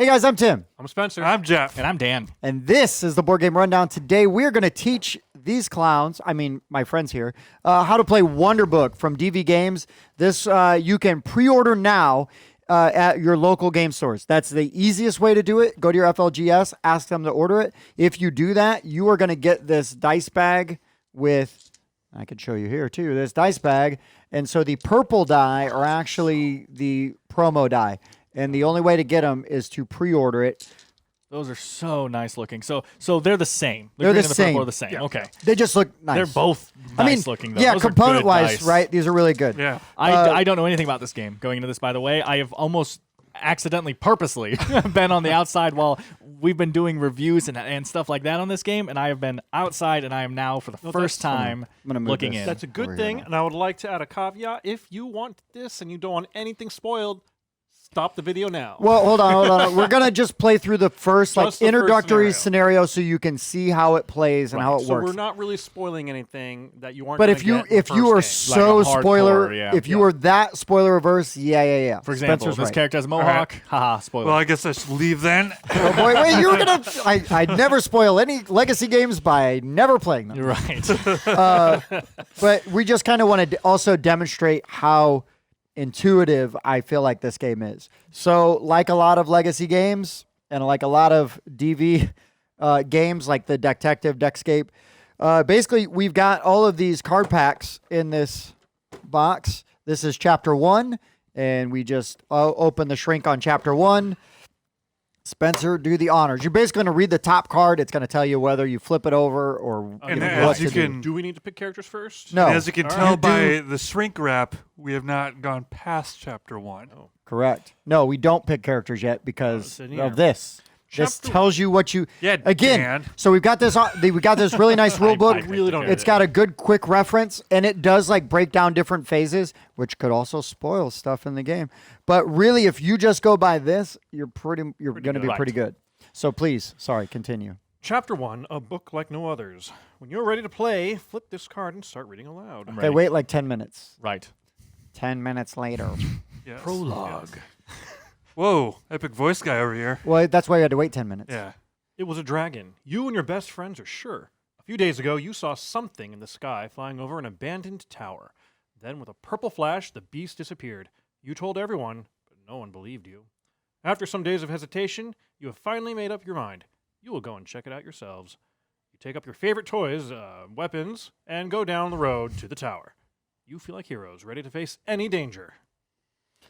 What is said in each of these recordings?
Hey guys, I'm Tim. I'm Spencer. I'm Jeff. And I'm Dan. And this is the Board Game Rundown. Today we're going to teach these clowns, my friends here, how to play Wonder Book from DV Games. This you can pre-order now at your local game stores. That's the easiest way to do it. Go to your FLGS, ask them to order it. If you do that, you are going to get this dice bag with, I can show you here too, this dice bag. And so the purple die are actually the promo die. And the only way to get them is to pre-order it. Those are so nice looking. So they're the same. They're the green and same. purple are the same. Yeah. Okay. They just look nice. They're both nice looking, though. Yeah, Those are good component-wise, dice. right? These are really good. Yeah. I don't know anything about this game going into this, by the way. I have almost accidentally, purposely been on the outside while we've been doing reviews and stuff like that on this game, and I have been outside, and I am now, for the first time, I'm gonna move looking this. in. That's a good Over here thing, now. and I would like to add a caveat. If you want this and you don't want anything spoiled, stop the video now. Well, hold on. We're going to just play through the first Just the first introductory scenario. scenario so you can see how it plays and how it so works. we're not really spoiling anything that you aren't. But gonna if you get in the if you first are game. so Like a hardcore, spoiler, yeah. if you are that spoiler averse, yeah. For example, Spencer's this right. character has a mohawk. Haha, spoiler. Well, I guess I should leave then. Oh boy, wait, you were gonna. I never spoil any legacy games by never playing them. You're right. But we just kind of want to also demonstrate how intuitive I feel like this game is. So, like a lot of legacy games and like a lot of DV games, like the Detective Deckscape, basically we've got all of these card packs in this box. This is chapter 1, and we just open the shrink on chapter 1. Spencer, do the honors. You're basically going to read the top card. It's going to tell you whether you flip it over or And you know, as what you to do. can- Do we need to pick characters first? No, As you can All tell right. by the shrink wrap, we have not gone past chapter 1. correct. No, we don't pick characters yet because it's in here. of this. This Chapter tells you what you Yeah, again. Dan. So we've got this. We got this really nice rule book. I really don't It's got a good quick reference, and it does like break down different phases, which could also spoil stuff in the game. But really, if you just go by this, you're going to be good. pretty good. So please, sorry, continue. Chapter 1, a book like no others. When you're ready to play, flip this card and start reading aloud. I'm Okay, ready. wait like 10 minutes. Right. 10 minutes later. Yes. Prologue. Yes. Whoa, epic voice guy over here. Well, that's why you had to wait 10 minutes. Yeah. It was a dragon. You and your best friends are sure. A few days ago, you saw something in the sky flying over an abandoned tower. Then, with a purple flash, the beast disappeared. You told everyone, but no one believed you. After some days of hesitation, you have finally made up your mind. You will go and check it out yourselves. You take up your favorite toys, weapons, and go down the road to the tower. You feel like heroes, ready to face any danger.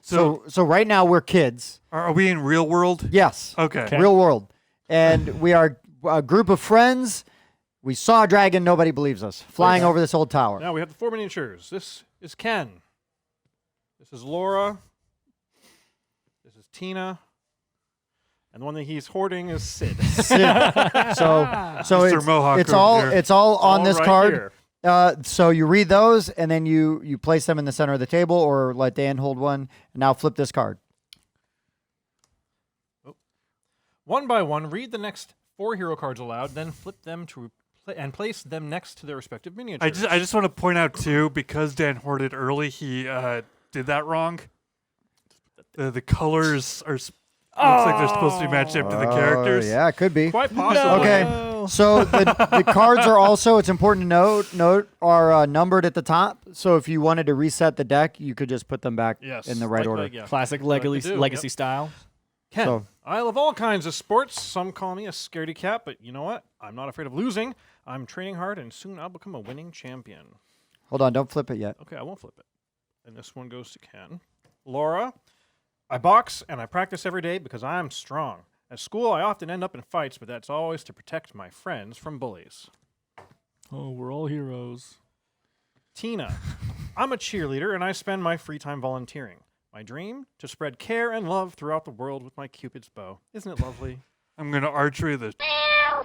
So right now we're kids. Are we in real world? Yes. Okay. Real world. And we are a group of friends. We saw a dragon. Nobody believes us. Flying over this old tower. Now we have the 4 miniatures. This is Ken. This is Laura. This is Tina. And the one that he's hoarding is Sid. Sid. So Mr. Mohawk it's over all here. it's all on this right card. here. So you read those and then you place them in the center of the table or let Dan hold one. And now flip this card. One by one, read the next 4 hero cards aloud, then flip them to and place them next to their respective miniatures. I just want to point out, too, because Dan hoarded early, he did that wrong. The colors are looks like they're supposed to be matched up to the characters. Yeah, it could be. Quite possibly. Okay. So the cards are also, it's important to note are numbered at the top. So if you wanted to reset the deck, you could just put them back Yes. in the right order. yeah. Classic Like they legacy, do, legacy yep. style. Ken, So- I love all kinds of sports. Some call me a scaredy cat, but you know what? I'm not afraid of losing. I'm training hard, and soon I'll become a winning champion. Hold on, don't flip it yet. Okay, I won't flip it. And this one goes to Ken. Laura, I box and I practice every day because I'm strong. At school, I often end up in fights, but that's always to protect my friends from bullies. Oh, we're all heroes. Tina, I'm a cheerleader and I spend my free time volunteering. My dream? To spread care and love throughout the world with my Cupid's bow. Isn't it lovely? I'm going to archery the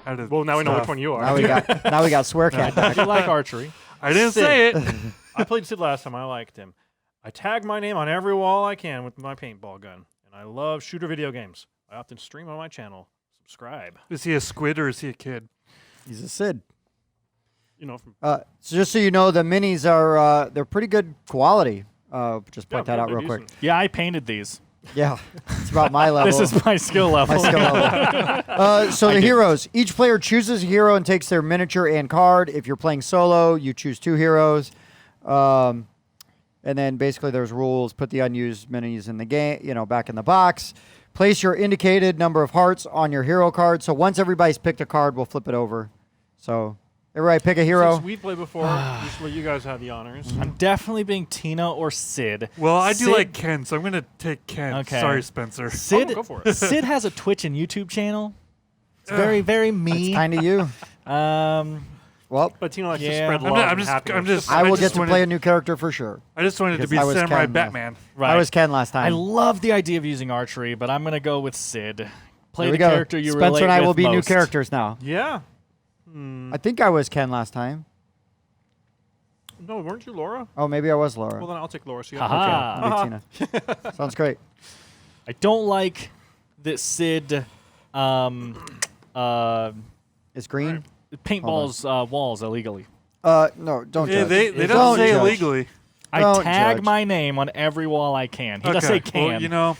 out of Well, now we know which stuff. one you are. Now we got swear cat deck. You like archery. I didn't Sid. say it. I played Sid last time. I liked him. I tag my name on every wall I can with my paintball gun. And I love shooter video games. I often stream on my channel. Subscribe. Is he a squid or is he a kid? He's a Sid. You know, from So just so you know, the minis are they're pretty good quality. Just point that out real quick. Yeah, I painted these. Yeah, it's about my level. This is my skill level. my skill level. So the heroes. Each player chooses a hero and takes their miniature and card. If you're playing solo, you choose 2 heroes. And then basically there's rules. Put the unused minis in the game, back in the box. Place your indicated number of hearts on your hero card. So once everybody's picked a card, we'll flip it over. So everybody pick a hero. Since we played before, usually you guys have the honors. I'm definitely being Tina or Sid. Well, I do Sid- like Ken, so I'm going to take Ken. Okay. Sorry, Spencer. Sid. go for it. Sid has a Twitch and YouTube channel. It's very, very It's mean. kind of you. Well, But Tina likes to Yeah. spread I'm love not- I'm and just- happiness. I'm just- I will just get to wanted- play a new character for sure. I just wanted to Because be I was Samurai Ken, Batman. Right. I was Ken last time. I love the idea of using archery, but I'm gonna go with Sid. Play Here the we go. character you Spencer relate and I with will be new most. characters now. Yeah. I think I was Ken last time. No, weren't you Laura? Oh, maybe I was Laura. Well, then I'll take Laura. So you Haha. have Okay, Tina. Sounds great. I don't like that Sid It's green. paintballs walls illegally. No, don't Yeah, judge. they Don't don't say judge. illegally. I Don't tag judge. my name on every wall I can. He does say can. Well,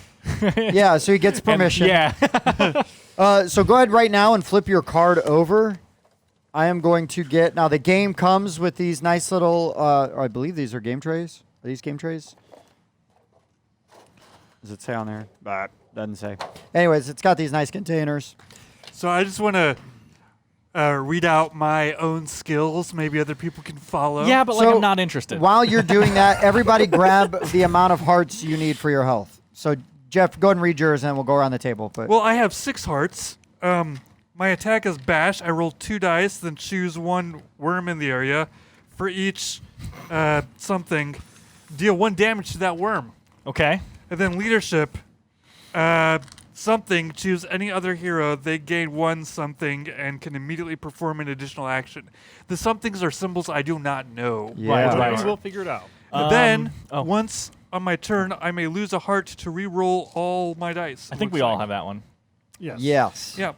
Yeah, so he gets And- permission. yeah. So go ahead right now and flip your card over. I am going to get now. The game comes with these nice little. I believe these are game trays. Are these game trays? Does it say on there? Doesn't say. Anyways, it's got these nice containers. so I just want to read out my own skills. Maybe other people can follow. Yeah, but like So, I'm not interested. While you're doing that, everybody grab the amount of hearts you need for your health. So Jeff, go ahead and read yours, and we'll go around the table. But Well, I have 6 hearts. My attack is bash. I roll 2 dice, then choose 1 worm in the area. For each something, deal 1 damage to that worm. Okay. And then leadership, something, choose any other hero. They gain 1 something and can immediately perform an additional action. The somethings are symbols I do not know. Yeah. what they Right. are. We'll figure it out. And then, oh. once on my turn, I may lose a heart to re-roll all my dice. I think looks we all like. have that one. Yes. yes. Yeah.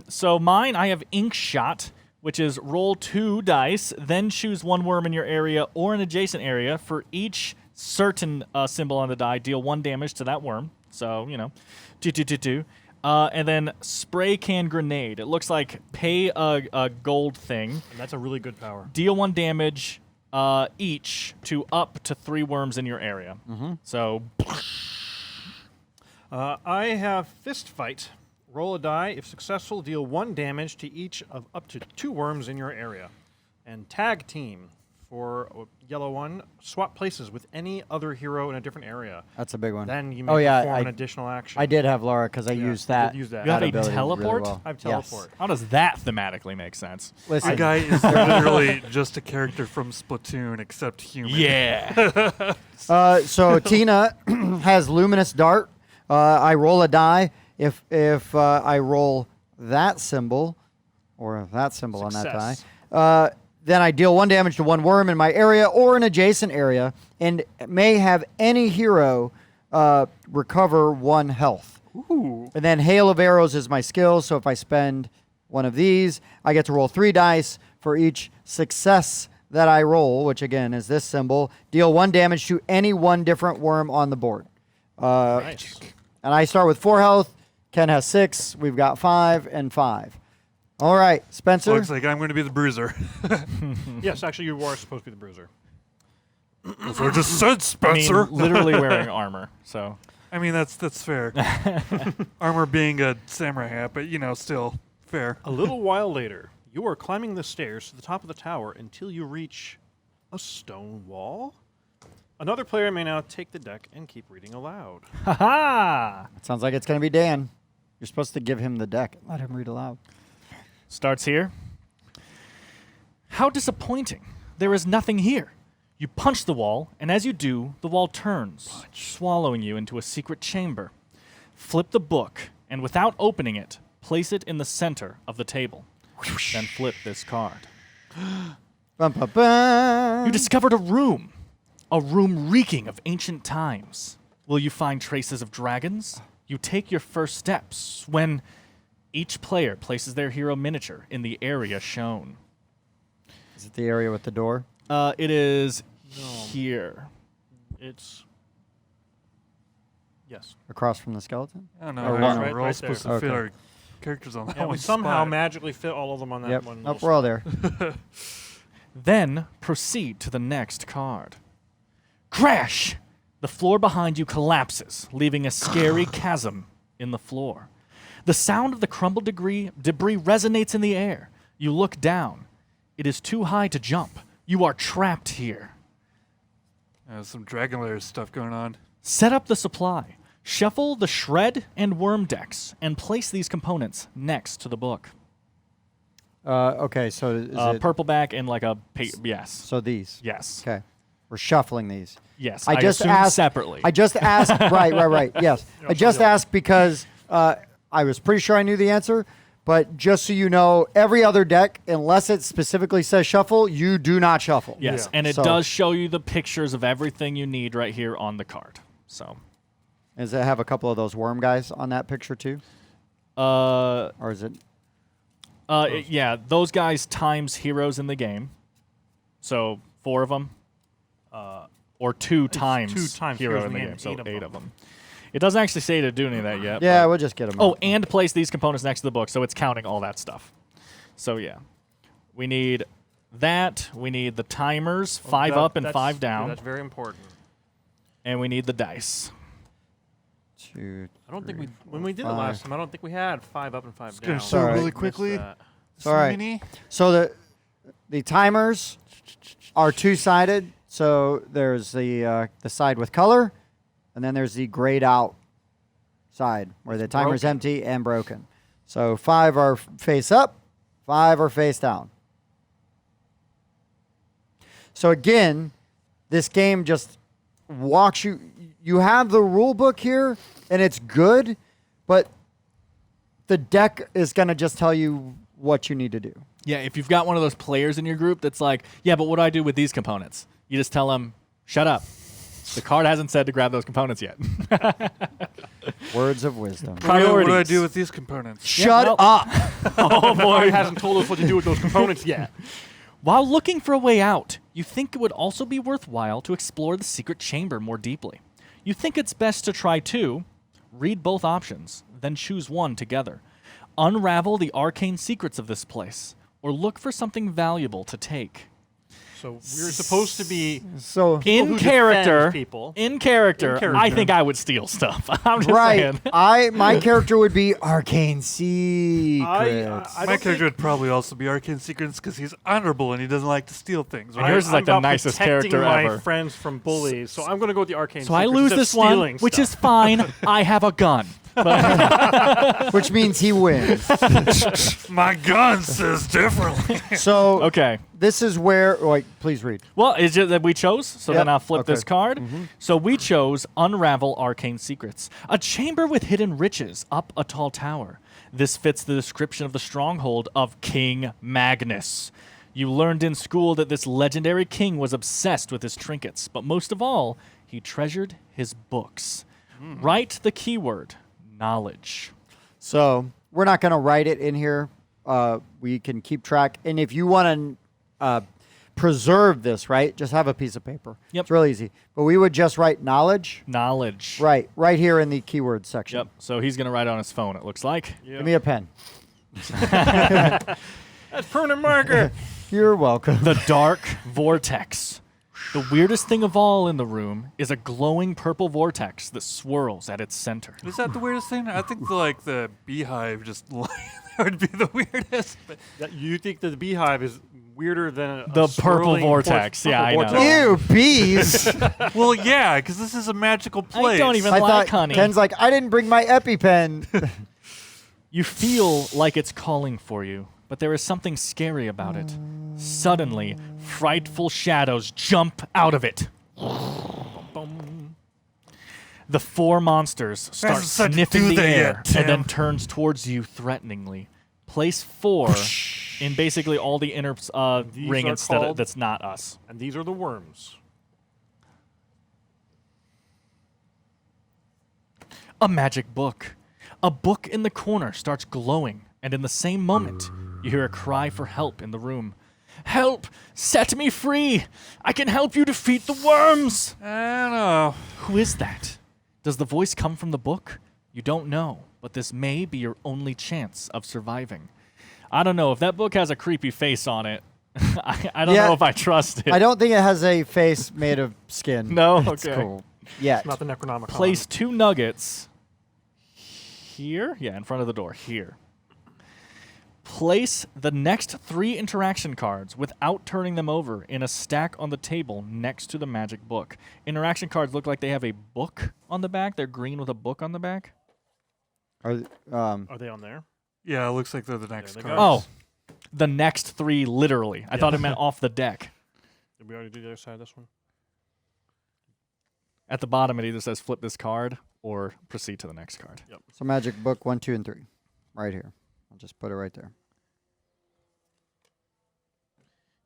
So mine, I have Ink Shot, which is roll 2 dice, then choose 1 worm in your area or an adjacent area. For each certain symbol on the die, deal 1 damage to that worm. So, 2. And then Spray Can Grenade. It looks like pay a gold thing, And that's a really good power. deal 1 damage each to up to 3 worms in your area. So, I have Fist Fight. Roll a die. If successful, deal 1 damage to each of up to 2 worms in your area. And Tag Team. For yellow one, swap places with any other hero in a different area. That's a big one. Then you may Oh, yeah, perform I- an additional action. I did have Laura because I Yeah, used you that. did use that. You have that a ability really teleport? well. I have Yes. Teleport. how does that thematically make sense? Listen, My guy is literally just a character from Splatoon, except human. Yeah. So Tina has Luminous Dart. I roll a die. If I roll that symbol, or that symbol on that Success. die, then I deal 1 damage to 1 worm in my area or an adjacent area, and may have any hero recover 1 health. Ooh. And then Hail of Arrows is my skill, so if I spend one of these, I get to roll 3 dice for each success that I roll, which again is this symbol. Deal 1 damage to any 1 different worm on the board. Nice. And I start with 4 health. Ken has 6. We've got 5 and 5. All right, Spencer. Looks like I'm going to be the bruiser. Yes, actually, you are supposed to be the bruiser. That's what I just said, I mean, Spencer. literally wearing armor. So I mean, that's fair. Armor being a samurai hat, but still fair. A little while later, you are climbing the stairs to the top of the tower until you reach a stone wall. Another player may now take the deck and keep reading aloud. haha. Sounds like it's going to be Dan. You're supposed to give him the deck. Let him read aloud. Starts here. How disappointing. There is nothing here. You punch the wall, and as you do, the wall turns, swallowing you into a secret chamber. Flip the book, and without opening it, place it in the center of the table. Then flip this card. Bum, bum, bum. You discovered a room reeking of ancient times. Will you find traces of dragons? You take your first steps when each player places their hero miniature in the area shown. Is it the area with the door? It is here. It's Yes. across from the skeleton. I don't know. Or how one. we're all Right supposed there. to fit Okay. our characters on that Yeah, we one somehow spot. magically fit all of them on that Yep. one. Nope, little we're all there. Then proceed to the next card. Crash! The floor behind you collapses, leaving a scary chasm in the floor. The sound of the crumbled debris resonates in the air. You look down. It is too high to jump. You are trapped here. Some Dragon Lair stuff going on. Set up the supply. Shuffle the shred and worm decks and place these components next to the book. Okay, so is it Purple back and like a yes. so these? Yes. Okay, we're shuffling these. Yes. I just assumed asked separately. I just asked. right. Yes, I just asked because I was pretty sure I knew the answer, but just so you know, every other deck, unless it specifically says shuffle, you do not shuffle. Yes, Yeah. and it So- does show you the pictures of everything you need right here on the card. So, Does it have a couple of those worm guys on that picture too, uh, or is it? yeah, those guys times heroes in the game. So 4 of them, or 2 times 2 times hero heroes in the in the game. game, So 8 8 of of them. It doesn't actually say to do any of that yet. Yeah, but- we'll just get them. Oh, and place these components next to the book, so it's counting all that stuff. So yeah, we need that. We need the timers, 5 up and 5 down, That's very important. and we need the dice. 2. I don't think we when we did it 5. last time. I don't think we had 5 up and 5 gonna down. show Sorry. really Missed quickly. that. All right. Mini. So the timers are 2-sided. So there's the side with color, and then there's the grayed out side where the timer's broken. empty and broken. So 5 are face up, 5 are face down. So again, this game just walks you. You have the rule book here, and it's good, but the deck is going to just tell you what you need to do. Yeah, if you've got one of those players in your group that's like, yeah, but what do I do with these components? You just tell them, shut up. The card hasn't said to grab those components yet. Words of wisdom. What do I Priorities. do with these components? Shut well- up. Oh boy, he hasn't told us what to do with those components yet. While looking for a way out, you think it would also be worthwhile to explore the secret chamber more deeply. You think it's best to try 2, read both options, then choose one together. Unravel the arcane secrets of this place, or look for something valuable to take. So we're supposed to be So who In defend character, people. in character, In character. I think I would steal stuff. I'm just right, saying. my character would be arcane secrets. I My don't character would probably also be Arcane Secrets because he's honorable and he doesn't like to steal things. And Right? yours is like the about nicest protecting character my ever. friends from bullies, so I'm going to go with the arcane. So I secrets lose instead of this one, stealing which stuff. is fine. I have a gun. Which means he wins. My gun says differently. So Okay. this is where. Wait, please read. Well, it's just that we chose, so then Yep, I'll flip okay. this card. So we chose Unravel Arcane Secrets, a chamber with hidden riches up a tall tower. This fits the description of the stronghold of King Magnus. You learned in school that this legendary king was obsessed with his trinkets, but most of all, he treasured his books. Write the keyword knowledge. So we're not going to write it in here. We can keep track, and if you want to preserve this, right, just have a piece of paper. Yep. It's real easy. But we would just write knowledge. Knowledge. Right here in the keyword section. Yep. So he's going to write on his phone, it looks like. Give me a pen. That's permanent marker. You're welcome. The Dark Vortex. The weirdest thing of all in the room is a glowing purple vortex that swirls at its center. Is that the weirdest thing? I think the beehive just that would be the weirdest. But You think that the beehive is weirder than The a purple swirling vortex. Yeah, I know. vortex? Ew, bees. well, yeah, because this is a magical place. don't even I like thought honey. Ken's like, I didn't bring my EpiPen. You feel like it's calling for you, but there is something scary about it. Suddenly, frightful shadows jump out of it. The 4 monsters start Hasn't said to sniffing do the that air yet, and then Tim. turns towards you threateningly. Place 4 in basically all the inner These ring are instead of called- that's not us. And these are the worms. A magic book. A book in the corner starts glowing, and in the same moment, you hear a cry for help in the room. Help! Set me free! I can help you defeat the worms! I don't know. Who is that? Does the voice come from the book? You don't know, but this may be your only chance of surviving. I don't know. If that book has a creepy face on it, I don't Yeah. know if I trust it. I don't think it has a face made of skin. No? It's Okay. cool. Yeah. It's not the Necronomicon. Place 2 nuggets here. Yeah, in front of the door. Here. Place the next 3 interaction cards without turning them over in a stack on the table next to the magic book. Interaction cards look like they have a book on the back. They're green with a book on the back. Are, Are they on there? Yeah, it looks like they're the next they card. go. Oh, the next 3 literally. I thought it meant off the deck. Did we already do the other side of this one? At the bottom, it either says flip this card or proceed to the next card. so magic book 1, 2, and 3. Right here. I'll just put it right there.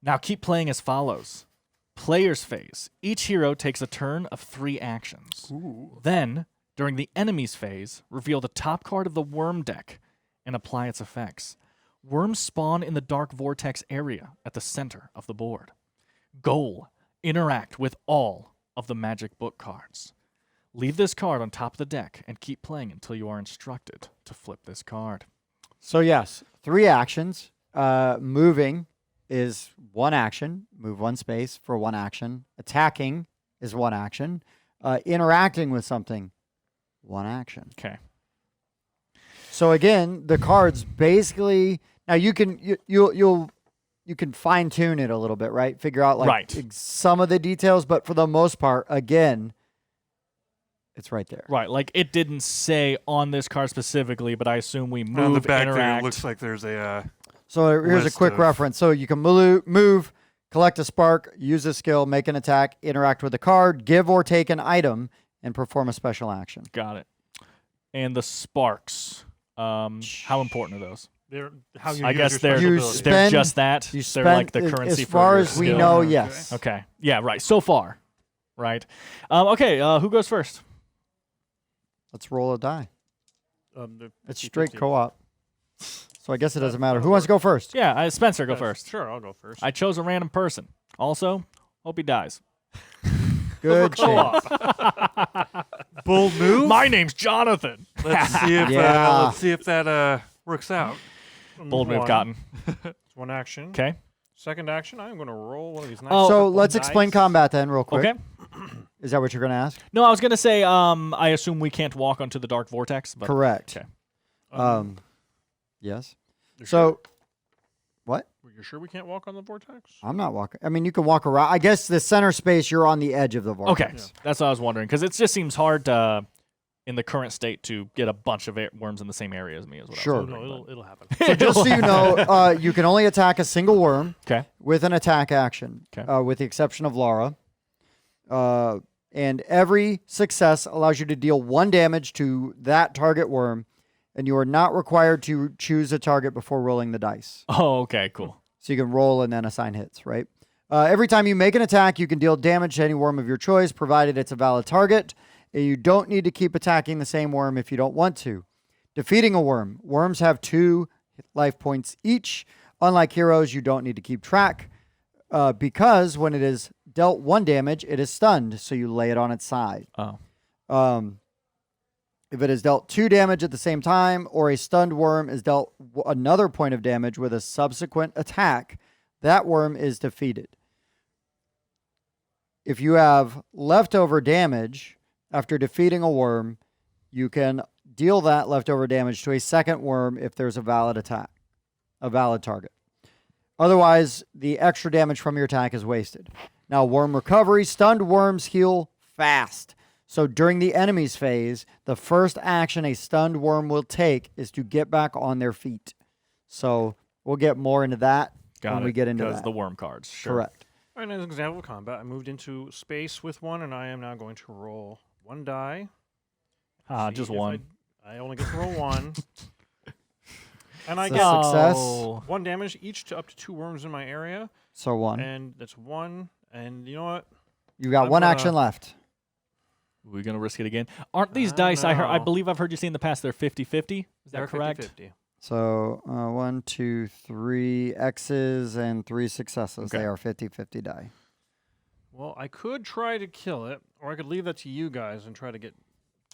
Now keep playing as follows. Player's phase. Each hero takes a turn of 3 actions. Then, during the enemy's phase, reveal the top card of the worm deck and apply its effects. Worms spawn in the dark vortex area at the center of the board. Goal: interact with all of the magic book cards. Leave this card on top of the deck and keep playing until you are instructed to flip this card. So yes, 3 actions. Moving is 1 action. Move 1 space for 1 action. Attacking is 1 action. Interacting with something, 1 action. Okay. So again, the cards basically now you can you can fine tune it a little bit, right? Figure out like Right. some of the details, but for the most part, again, it's right there. Right, like it didn't say on this card specifically, but I assume we On the move, back there, interact. it looks like there's a. So here's a List quick of- reference. So you can move, collect a spark, use a skill, make an attack, interact with a card, give or take an item, and perform a special action. Got it. And the sparks. How important are those? They're how you I use guess your they're special You ability. spend- they're just that. You They're spend like the currency as for far your as we skill. know. Okay. Yes. Okay. Yeah. Right. So far. Right. Okay. Who goes first? Let's roll a die. The It's 50-50. straight co-op. So I guess it doesn't matter. Who wants to go first? Yeah. Spencer, go Yes, first. Sure, I'll go first. I chose a random person. Also, hope he dies. Good shit. Bold move. My name's Jonathan. Let's see if Yeah. let's see if that works out. Bold move, One. Cotton. It's 1 action. Okay. Second action, I'm going to roll one of these nice. Oh, So purple let's explain dice. combat then, real quick. Okay. Is that what you're going to ask? No, I was gonna say. I assume we can't walk onto the dark vortex. But Correct. Okay. Yes. You're So, sure? what? You're sure we can't walk on the vortex? I'm not walking. I mean, you can walk around. I guess the center space, you're on the edge of the vortex. Okay, that's what I was wondering because it just seems hard in the current state to get a bunch of worms in the same area as me. Is what Sure. I was No, wondering. it'll happen. So just so you know, you can only attack a single worm Okay. with an attack action, Okay. with the exception of Lara. And every success allows you to deal 1 damage to that target worm, and you are not required to choose a target before rolling the dice. Oh, okay, cool. So you can roll and then assign hits, right? Every time you make an attack, you can deal damage to any worm of your choice, provided it's a valid target. And you don't need to keep attacking the same worm if you don't want to. Defeating a worm. Worms have 2 life points each. Unlike heroes, you don't need to keep track because when it is dealt 1 damage, it is stunned, so you lay it on its side. Oh, If it is dealt 2 damage at the same time, or a stunned worm is dealt another point of damage with a subsequent attack, that worm is defeated. If you have leftover damage after defeating a worm, you can deal that leftover damage to a second worm if there's a valid attack, a valid target. Otherwise, the extra damage from your attack is wasted. Now, worm recovery, stunned worms heal fast. So during the enemy's phase, the first action a stunned worm will take is to get back on their feet. So we'll get more into that got when it. we get into because that. the worm cards. Sure. Correct. All right, as an example of combat, I moved into space with 1, and I am now going to roll 1 die. See Just if one. I only get to roll 1. And I So get success. Oh. 1 damage each to up to 2 worms in my area. So 1. And that's 1. And you know what? You got I'm 1 gonna- action left. We're gonna risk it again. Aren't these I dice? I know. believe I've heard you say in the past they're 50-50. Is that They're correct? 50-50. So 1, 2, 3 X's and 3 successes. Okay. They are 50-50 die. Well, I could try to kill it, or I could leave that to you guys and try to get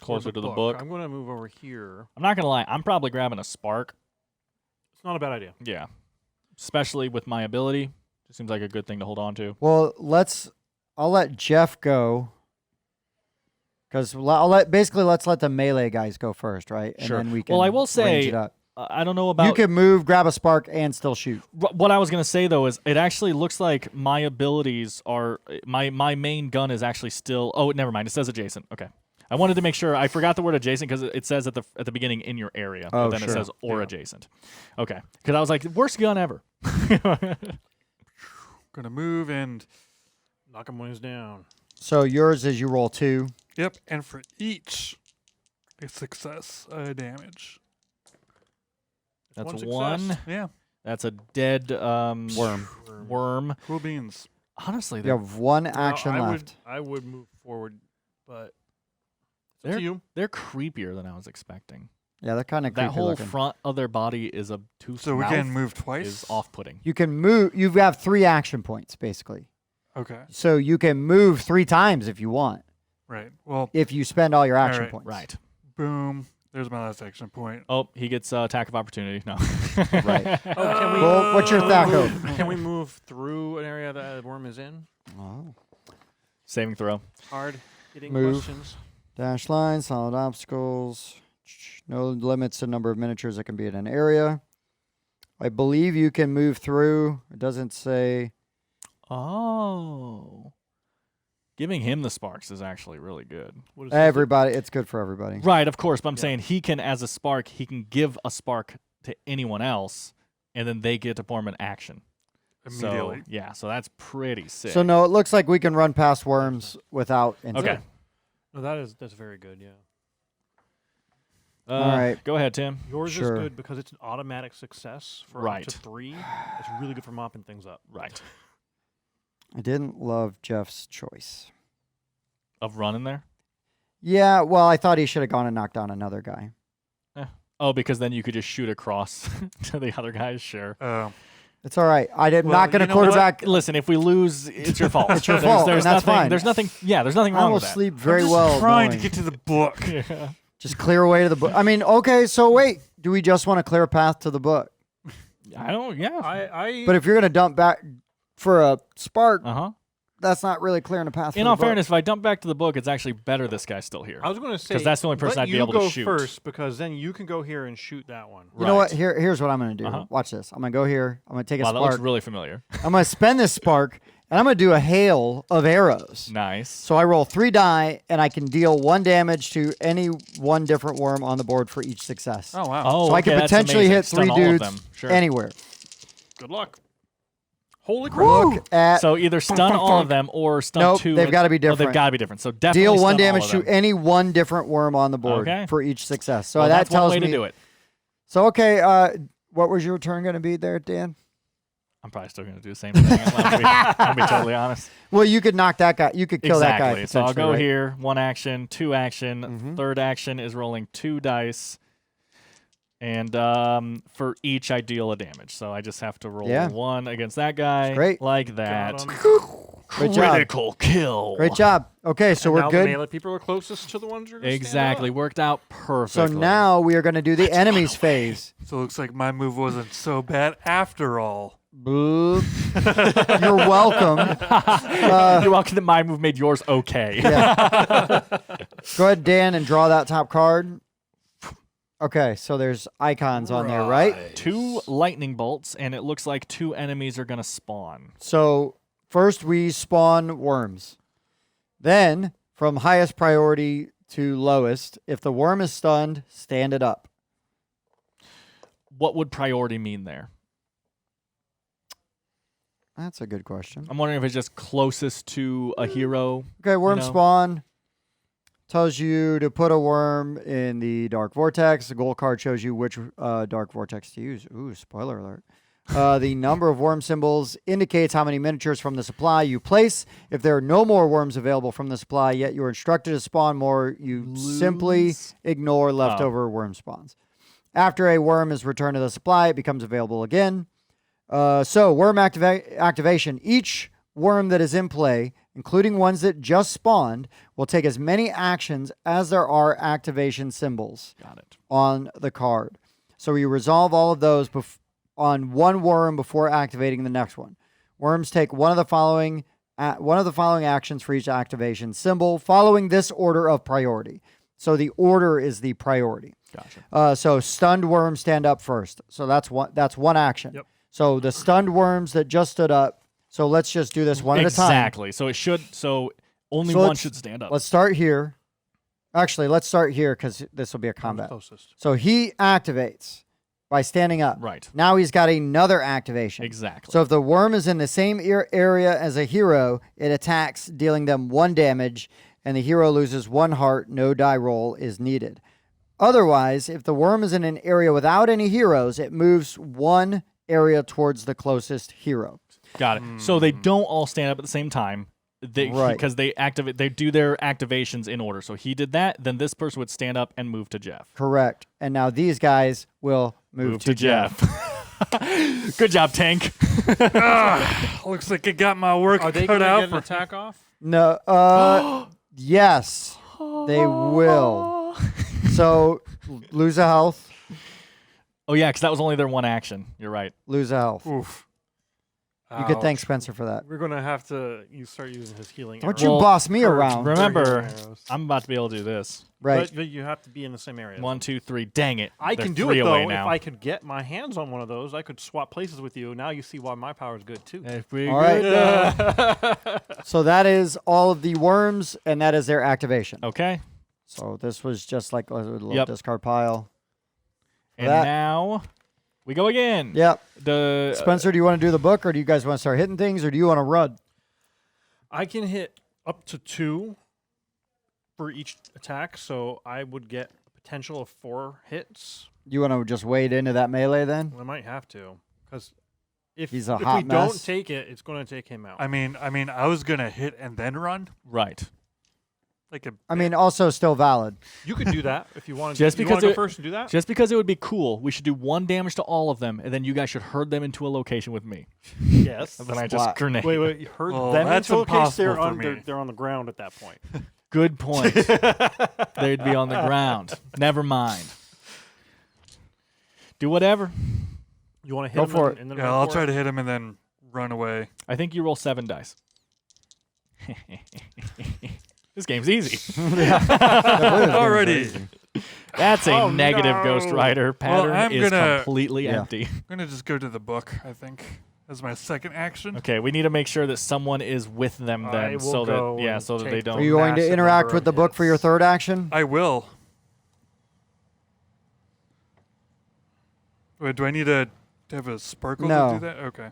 toward Closer to the book. I'm going to move over here. I'm not gonna lie. I'm probably grabbing a spark. It's not a bad idea. Yeah, especially with my ability. Just seems like a good thing to hold on to. Well, I'll let Jeff go. Because let's let the melee guys go first, right? And Sure. then we can Well, I will range say, it up. I don't know about. You can move, grab a spark, and still shoot. What I was gonna say though is it actually looks like my abilities are my main gun is actually still. Oh, never mind. It says adjacent. Okay. I wanted to make sure. I forgot the word adjacent because it says at the beginning in your area, Oh, but then sure. it says or Yeah. adjacent. Okay. Because I was like, worst gun ever. Gonna move and Knock them ways down. So yours is you roll 2. yep, and for each a success damage. That's One one. success. Yeah, That's a dead Worm. Worm. cool beans. Honestly, You have one action Now, left. I would move forward, but it's up They're- to you. they're creepier than I was expecting. Yeah, they're kind of creepy That whole looking. front of their body is a tooth. So we mouth can move twice. is off-putting. You can move. You have 3 action points, basically. Okay, So you can move 3 times if you want, right. Well, if you spend all your action right. points. Right. boom. There's my last action point. Oh, he gets attack of opportunity. No. Right. Oh, can we? Well, what's your Thaco? Can we move through an area that the worm is in? Oh. Saving throw. Hard hitting Move. questions. Dash lines, solid obstacles. No limits to number of miniatures that can be in an area. I believe you can move through. It doesn't say. Oh. Giving him the sparks is actually really good. What is Everybody. It's good for everybody. Right, of course, but I'm Yeah. saying he can, as a spark, he can give a spark to anyone else, and then they get to form an action. Immediately. So, yeah, so that's pretty sick. So no, it looks like we can run past worms without incident. Okay. No, that's very good. Yeah. All right. Go ahead, Tim. Yours Sure. is good because it's an automatic success for up Right. to 3. It's really good for mopping things up. Right. I didn't love Jeff's choice. Of running there? Yeah, well, I thought he should have gone and knocked down another guy. Oh, because then you could just shoot across to the other guys? Sure. It's all right. I'm Well, not going you to know what? quarterback. Listen, if we lose, it's your fault. It's your There's- fault, There's and that's nothing, fine. There's nothing. Yeah, there's nothing I wrong will with that. sleep very I'm just well. trying knowing- to get to the book. Yeah. Just clear away to the book. I mean, okay, so wait. Do we just want to clear a path to the book? I don't. Yeah. I But if you're going to dump back for a spark, Uh huh. that's not really clearing a path. In for all the book. fairness, if I dump back to the book, it's actually better this guy's still here. I was going to say 'Cause that's the only person let I'd be you able to go shoot. first because then you can go here and shoot that one. You know what? Right. Here's what I'm going to do. Uh-huh. Watch this. I'm going to go here. I'm going to take a Wow, that looks spark. really familiar. I'm going to spend this spark, and I'm going to do a hail of arrows. Nice. So I roll 3 die, and I can deal 1 damage to any one different worm on the board for each success. Oh wow. Oh, so I okay, can that's potentially amazing. hit Stun 3 all of dudes them. Sure. anywhere. Good luck. Holy crap. Look at So either stun all of them or stun Nope, 2. they've gotta be Oh, they've different. got to be different. So definitely deal 1 stun all damage of to them. any one different worm on the board Okay. for each success. So Well, that that's one tells way me to do it. So okay, what was your turn going to be there, Dan? I'm probably still going to do the same thing. I'll be totally honest. Well, you could knock that guy. You could kill that guy. Exactly. So I'll potentially, go right? here. 1 action, 2 action. Mhm. Third action is rolling 2 dice. And for each, I deal a damage. So I just have to roll Yeah. 1 against that guy. Great. Like that. Got 'em. Great job. Critical kill. Great job. Okay, so And we're now good. The melee people are closest to the ones you're gonna stand Exactly. up. Worked out So perfectly. now we are going to do the enemies phase. So it looks like my move wasn't so bad after all. Boop. You're welcome. You're welcome that my move made yours okay. Yeah. Go ahead, Dan, and draw that top card. Okay, so there's icons on there, right? 2 lightning bolts, and it looks like 2 enemies are going to spawn. So first we spawn worms. Then, from highest priority to lowest, if the worm is stunned, stand it up. What would priority mean there? That's a good question. I'm wondering if it's just closest to a hero. Okay, worm know. spawn tells you to put a worm in the dark vortex. The gold card shows you which dark vortex to use. Ooh, spoiler alert. The number of worm symbols indicates how many miniatures from the supply you place. If there are no more worms available from the supply, yet you're instructed to spawn more, you simply Lose. ignore leftover worm spawns. After a worm is returned to the supply, it becomes available again. So worm activation. Each worm that is in play including ones that just spawned, will take as many actions as there are activation symbols Got it. on the card. So you resolve all of those on one worm before activating the next one. Worms take one of the following actions for each activation symbol, following this order of priority. So the order is the priority. Gotcha. So stunned worms stand up first. So that's one action. Yep. So the stunned worms that just stood up. So let's just do this one at a time. Exactly. So it should. So only So one let's- should stand up. Let's start here. Actually, let's start here because this will be a combat. Closest. So he activates by standing up. Right. Now he's got another activation. Exactly. So if the worm is in the same area as a hero, it attacks, dealing them 1 damage, and the hero loses 1 heart. No die roll is needed. Otherwise, if the worm is in an area without any heroes, it moves 1 area towards the closest hero. Got it. So they don't all stand up at the same time. Right. Because they do their activations in order. So he did that, then this person would stand up and move to Jeff. Correct. And now these guys will move to Jeff. Good job, Tank. Looks like I got my work Are they cut going to out get an for attack off? No, yes, they will. So lose a health, Oh yeah, because that was only their one action. You're right. lose a health. Oof. You could thank Spencer for that. We're going to have to start using his healing Don't arrows. you Well, boss me Or around. Remember, arrows. I'm about to be able to do this. Right. But you have to be in the same area. 1, 2, 3. Dang it! I They're can do 3 it, away though. now. If I could get my hands on one of those, I could swap places with you. Now you see why my power is good, too. If we All right. good, So that is all of the worms, and that is their activation. okay. So this was just like a little Yep. discard pile. And that- now we go again. Yep. The Spencer, do you want to do the book, or do you guys want to start hitting things, or do you want to run? I can hit up to 2 for each attack, so I would get a potential of 4 hits. You want to just wade into that melee then? I might have to, because if He's a if hot we don't mess. take it, it's going to take him out. I mean, I was gonna hit and then run, right. like a. I mean, also still valid. You could do that if you want. Just you because wanna it- go first and do that. Just because it would be cool, we should do 1 damage to all of them, and then you guys should herd them into a location with me. Yes. And then I just Splat. grenade. Wait. You heard Well, them that's into a case. They're impossible for on. me. They're on the ground at that point. Good point. They'd be on the ground. Never mind. Do whatever. You want to hit Go them for and, it. and then Yeah, run I'll for try it? to hit him and then run away. I think you roll 7 dice. This game's easy. Alrighty. That's a Oh, negative no. Ghost Rider pattern I'm is gonna- completely Yeah. empty. I'm gonna just go to the book. I think as my second action. Okay, we need to make sure that someone is with them I then, will so go that and so that they take don't. Are you going to massive interact number with of the book for your hits. third action? I will. Wait, do I need to have a sparkle No. to do that? Okay.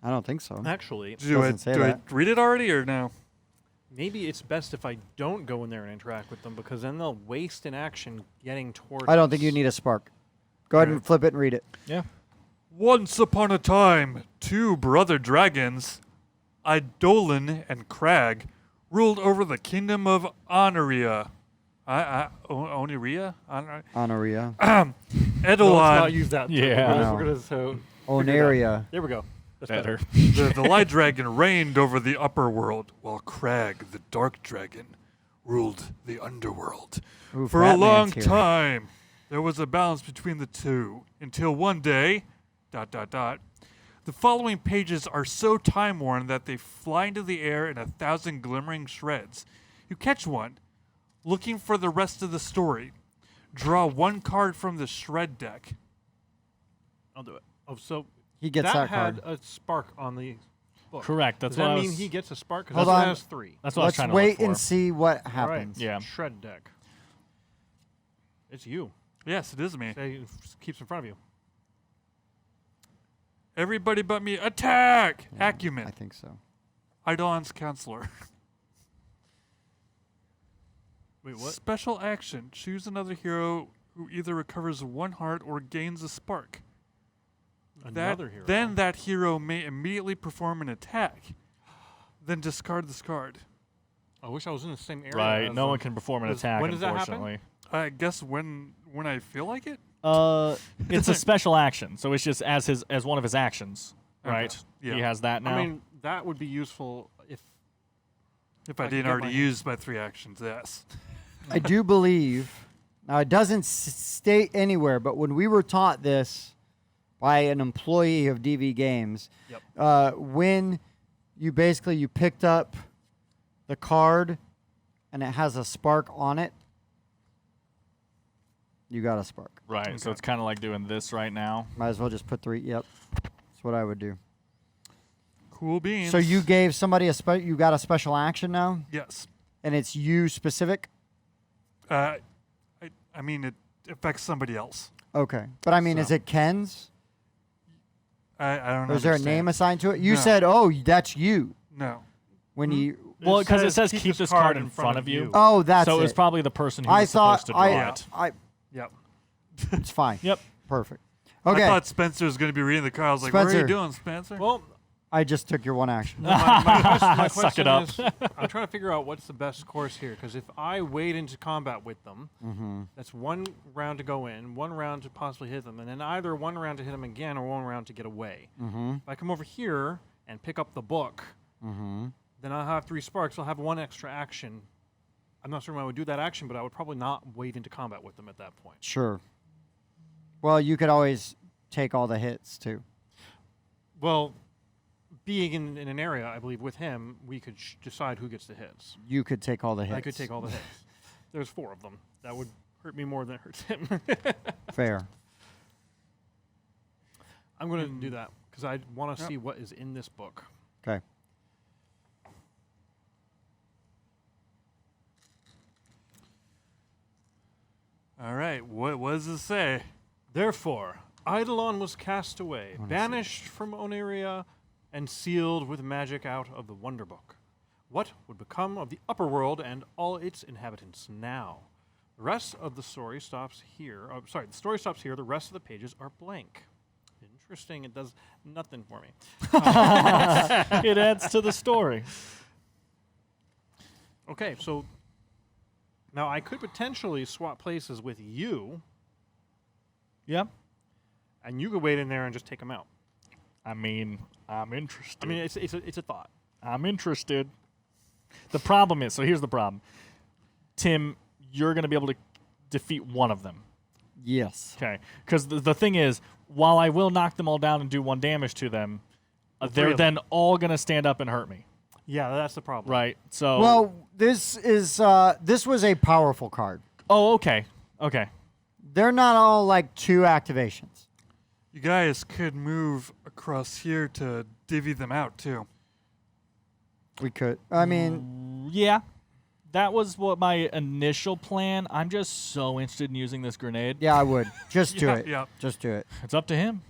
I don't think so. Actually, Do I Doesn't say do I that. read it already or no? maybe it's best if I don't go in there and interact with them, because then they'll waste an action getting towards. I don't think us. you need a spark. Go ahead and flip it and read it. Yeah. Once upon a time, 2 brother dragons, Eidolon and Crag, ruled over the kingdom of Honoria. Oniria? Honoria. No, let's not Eidolon, use that. Yeah. We're gonna so. Onaria. There we go. That's Better. the light dragon, reigned over the upper world, while Crag, the dark dragon, ruled the underworld. Ooh, For a Batman's long here. time, there was a balance between the two, until one day, ... The following pages are so time-worn that they fly into the air in 1,000 glimmering shreds. You catch one, looking for the rest of the story. Draw 1 card from the shred deck. I'll do it. Oh, so He gets that had card. a spark on the book. Correct. That's Does what that I mean was. he gets a spark? Because Hold that one on. has 3. That's what I was Let's trying to wait look for. and see what All right. happens. Yeah. Shred deck. It's you. Yes, it is me. Say keeps in front of you. Everybody but me, attack! I Acumen, think so. Eidolon's counselor. Wait, what? Special action. Choose another hero who either recovers 1 heart or gains a spark. Another hero. Then that hero may immediately perform an attack. Then discard this card. I wish I was in the same area. Right. as No them. one can perform an Does- attack. when does that happen? Unfortunately. I guess when I feel like it. It's a special action, so it's just as one of his actions, right? Yeah. He has that now. I mean, that would be useful if If I I could didn't get already my- use my 3 actions, yes. I do believe, now it doesn't state anywhere, but when we were taught this by an employee of DV Games, when you picked up the card and it has a spark on it, you got a spark. Right. So Okay. it's kind of like doing this right now. Might as well just put 3. Yep, that's what I would do. Cool beans. So you gave somebody you got a special action now, Yes. and it's you specific. I mean, it affects somebody else. Okay, but I mean, is So- it Ken's? I don't know. Or is there a name assigned to it? You No. said, "Oh, that's you." No. When you, Well, because it says keep this card in front of you. oh, that's so it was it. probably the person who I was thought supposed to draw I, it. I, Yep. it's fine. Yep. Perfect. I Okay, thought Spencer was going to be reading the card. I was like, what are Spencer. you doing, Spencer? Well, I just took your one action. my Suck question it up. is, I'm trying to figure out what's the best course here. Because if I wade into combat with them, that's 1 round to go in, 1 round to possibly hit them, and then either 1 round to hit them again or 1 round to get away. If I come over here and pick up the book, then I'll have 3 sparks. I'll have 1 extra action. I'm not certain I would do that action, but I would probably not wade into combat with them at that point. Sure. Well, you could always take all the hits too. Well, being in an area, I believe, with him, we could decide who gets the hits. You could take all the hits. I could take all the hits. There's 4 of them. That would hurt me more than it hurts him. Fair. I'm going to do that because I want to see what is in this book. Okay. All right. What does it say? Therefore, Eidolon was cast away, banished from Oneria, and sealed with magic out of the Wonder Book. What would become of the upper world and all its inhabitants now? The rest of the story stops here. The story stops here. The rest of the pages are blank. Interesting. It does nothing for me. It adds to the story. Okay, so now I could potentially swap places with you, Yep. and you could wait in there and just take them out. I mean, I'm interested. I mean, it's a thought. I'm interested. The problem is, so here's the problem. Tim, you're going to be able to defeat one of them. Yes. Okay. Because the thing is, while I will knock them all down and do 1 damage to them, three they're of then all going to stand up and hurt me. Yeah, that's the problem. Right? So. Well, this was a powerful card. Oh, okay. Okay. They're not all like 2 activations. You guys could move across here to divvy them out, too. We could. I mean, Yeah. That was what my initial plan. I'm just so interested in using this grenade. yeah, I would. Just do it. Yeah. Just do it. It's up to him.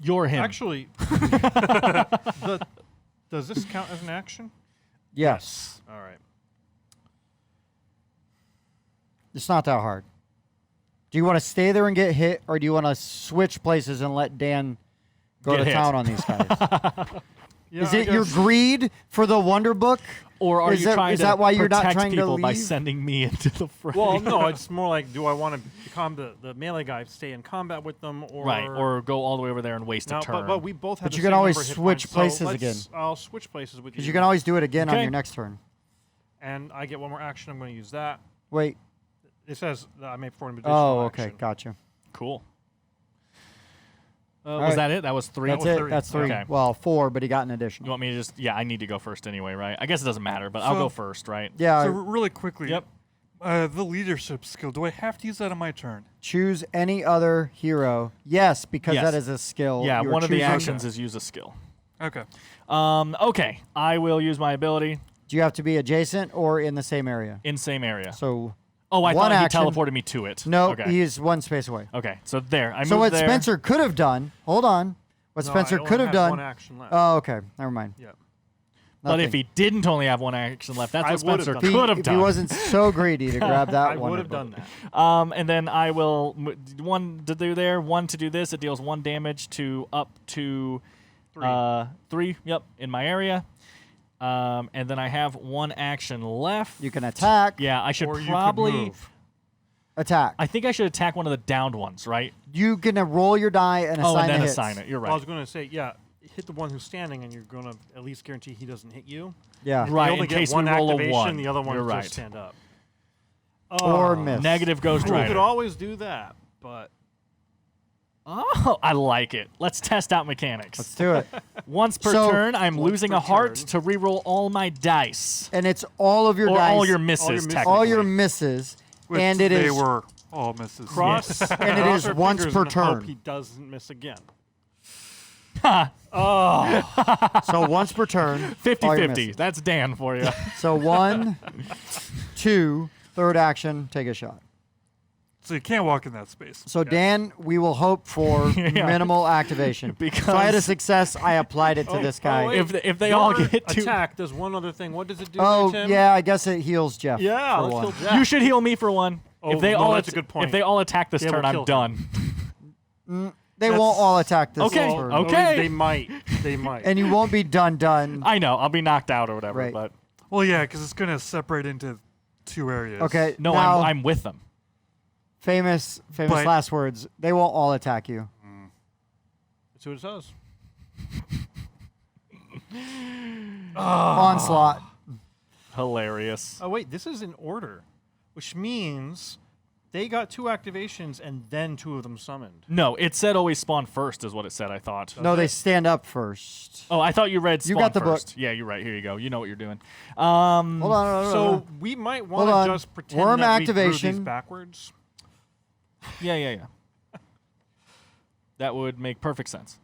You're him. Actually, does this count as an action? Yes. All right. It's not that hard. Do you want to stay there and get hit, or do you want to switch places and let Dan go Get to hit. town on these guys? Yeah, Is I it your guess- greed for the Wonder Book? Or are Is you that- trying is to that why you're not protect trying to people by leave? sending me into the fray? Well, no, it's more like, do I want to become the melee guy, stay in combat with them, or right, or go all the way over there and waste no, a turn. but we both have. But the you can same always number of hit switch points, so places again. I'll switch places with you. Because you can always do it again on Okay. your next turn. And I get 1 more action. I'm going to use that. Wait. It says that I may perform an additional Oh, okay. action. Gotcha. Cool. All Was right. that it? That was 3? That's was it. 3. That's 3. Okay. Well, 4, but he got an You additional. want me to just... Yeah, I need to go first anyway, right? I guess it doesn't matter, but I'll So- go first, right? Yeah. So really quickly, Yep. The leadership skill, do I have to use that on my turn? Choose any other hero. Yes, because Yes. that is a skill. Yeah, You're one of the choosing- actions is use a skill. Okay. Okay, I will use my ability Do you have to be adjacent or in the same area? in same area. So, Oh, I one thought action- he teleported me to it. no, Okay. he is 1 space away. Okay, so there. I So moved what there. Spencer could have done, hold on. What No, Spencer I only could have had 1 done. action left. Oh, okay. Never mind. yeah. But if Nothing. he didn't only have 1 action left, that's I what would've Spencer done If he- could have if done. he wasn't so greedy to grab that I one. would have done that. And then I will 1 to do there, 1 to do this. It deals 1 damage to up to 3. 3. Yep, in my area. And then I have 1 action left. You can attack. Yeah, I should Or you could probably. move. attack. I think I should attack one of the downed ones, right? You can roll your die and assign Oh, and the then hits. assign it. You're Well, I was right. going to say, yeah, hit the one who's standing, and you're going to at least guarantee he doesn't hit you. Yeah. If Right, they only in get case we one roll a activation, one. the other one You're just right. stand up. Or miss. Negative Ghost You could Rider. always do that, but Oh, I like it. Let's test out mechanics. Let's do it. Once per So- turn, I'm Once losing per a heart turn. to reroll all my dice. And it's all of your Or dice. all your misses, misses. technically. all your misses. Which and it they is were all misses. cross. And it cross is our once fingers per and hope turn. he doesn't miss again. so once per turn. all your 50-50. misses. That's Dan for you. So 1, 2, third action, take a shot. So you can't walk in that space. So Dan, we will hope for Yeah. minimal activation. Because- so I had a success. I applied it to this guy. wait. If they all Your get to... attack does one other thing. What does it do? Oh, Tim? yeah, I guess it heals Jeff. Yeah, for let's one. kill Jack. You should heal me for one. Oh, if they no, all that's a good point. If they all attack this Yeah, turn, we'll I'm kill done. They That's- won't all attack this Okay, turn. okay. They might. They might. And you won't be done. I know. I'll be knocked out or whatever. Right. But Well, yeah, because it's going to separate into 2 areas. Okay. no, now, I'm with them. famous But- last words. They won't all attack you. That's what it says. Onslaught. Hilarious. Oh wait, this is in order, which means they got 2 activations and then 2 of them summoned. No, it said always spawn first is what it said, I thought. No, they stand up first. Oh, I thought you read spawn You got the book. first. Yeah, you're right. Here you go. You know what you're doing. Hold on. hold on, So hold on. we might Hold want on. to just pretend Worm that we drew activation. these backwards. Yeah. That would make perfect sense.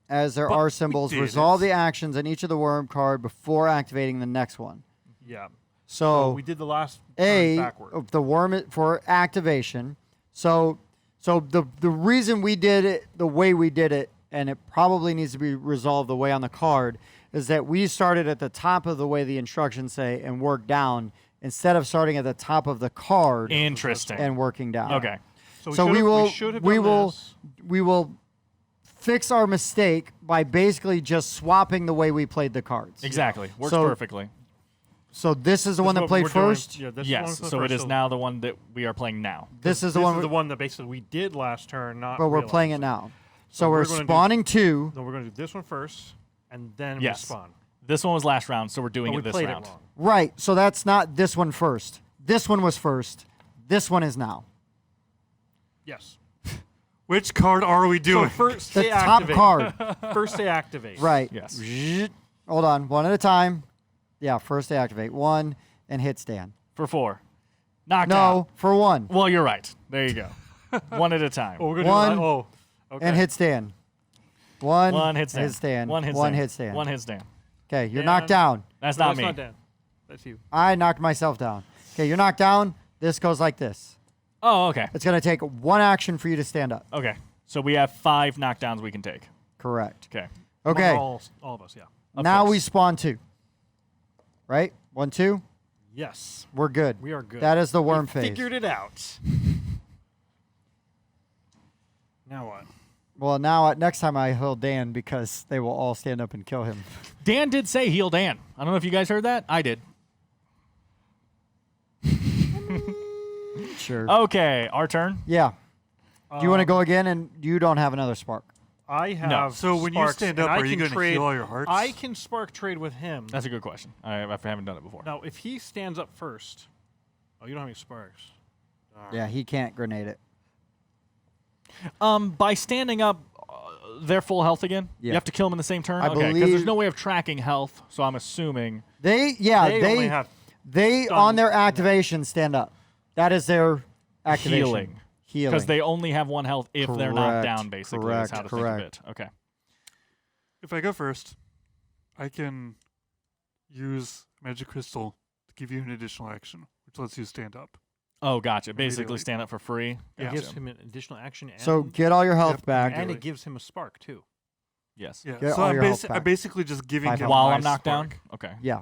As there But are we symbols, did resolve it. the actions on each of the worm card before activating the next one. Yeah. So we did the last turn A backward. of the worm for activation. So the reason we did it the way we did it, and it probably needs to be resolved the way on the card, is that we started at the top of the way the instructions say and worked down instead of starting at the top of the card Interesting. and working down. Okay. So we should have we done will this. we will fix our mistake by basically just swapping the way we played the cards. Exactly. Works So- perfectly. So this is the one This that is what played we're doing. first. Yeah, this Yes. is the one So first. it is now the one that we are playing now. This is the This one, is the one that basically we did last turn, not. but we're realized. playing it now. So So we're we're gonna do- spawning 2. No, we're going to do this one first, and then Yes. respawn. This one was last round, so we're doing But it we this played round. it wrong. Right. So that's not this one first. This one was first. This one is now. Yes. Which card are we So doing? first The they top activate. card. First they activate. Right. Yes. Zzz. Hold on. One at a time. Yeah, first they activate. 1 and hit stand. For 4. Knocked No, out. for 1 Well, you're right. There you go. One at a time. Oh, we're going to One do that. Oh. Okay. and hit stand. 1 One hit stand. hit stand. One hit One stand. hit stand. One hit stand. Okay, you're Dan. knocked down. That's No, not that's me. not Dan. That's you. I knocked myself down. Okay, you're knocked down. This goes like this. Oh, okay. It's going to take 1 action for you to stand up. Okay. So we have 5 knockdowns we can take. Correct. Okay. Okay. Among all of us, yeah. Of Now course. we spawn 2. Right? 1, 2. Yes. We're good. We are good. That is the worm We phase. Figured it out. Now what? Well, now next time I heal Dan because they will all stand up and kill him. Dan did say heal Dan. I don't know if you guys heard that. I did. Sure. Okay, our turn. Yeah. Do you want to go again? And you don't have another spark. I have. So when you sparks, stand and up, I are you can gonna trade- heal all your hearts? I can spark trade with him. That's a good question. I haven't done it before. Now, if he stands up first, oh, you don't have any sparks. Yeah, he can't grenade it. By standing up, they're full health again. Yeah. You have to kill them in the same turn. I Okay, because believe- there's no way of tracking health. So I'm assuming. They only have. they done- on their activation stand up. That is their activation. Healing. Healing. Because they only have 1 health if they're knocked Correct, down, basically, correct, is how to correct. think of it. Okay. If I go first, I can use Magic Crystal to give you an additional action, which lets you stand up. Oh, gotcha. Basically, Immediately. stand up for free. It Gotcha. gives him an additional action. And, So get all your health Yep, back. and immediately. it gives him a spark too. Yes. Yeah. Get So all I'm, your health I'm back. basically just giving 5 him While my I'm knocked spark. down? Okay. Yeah.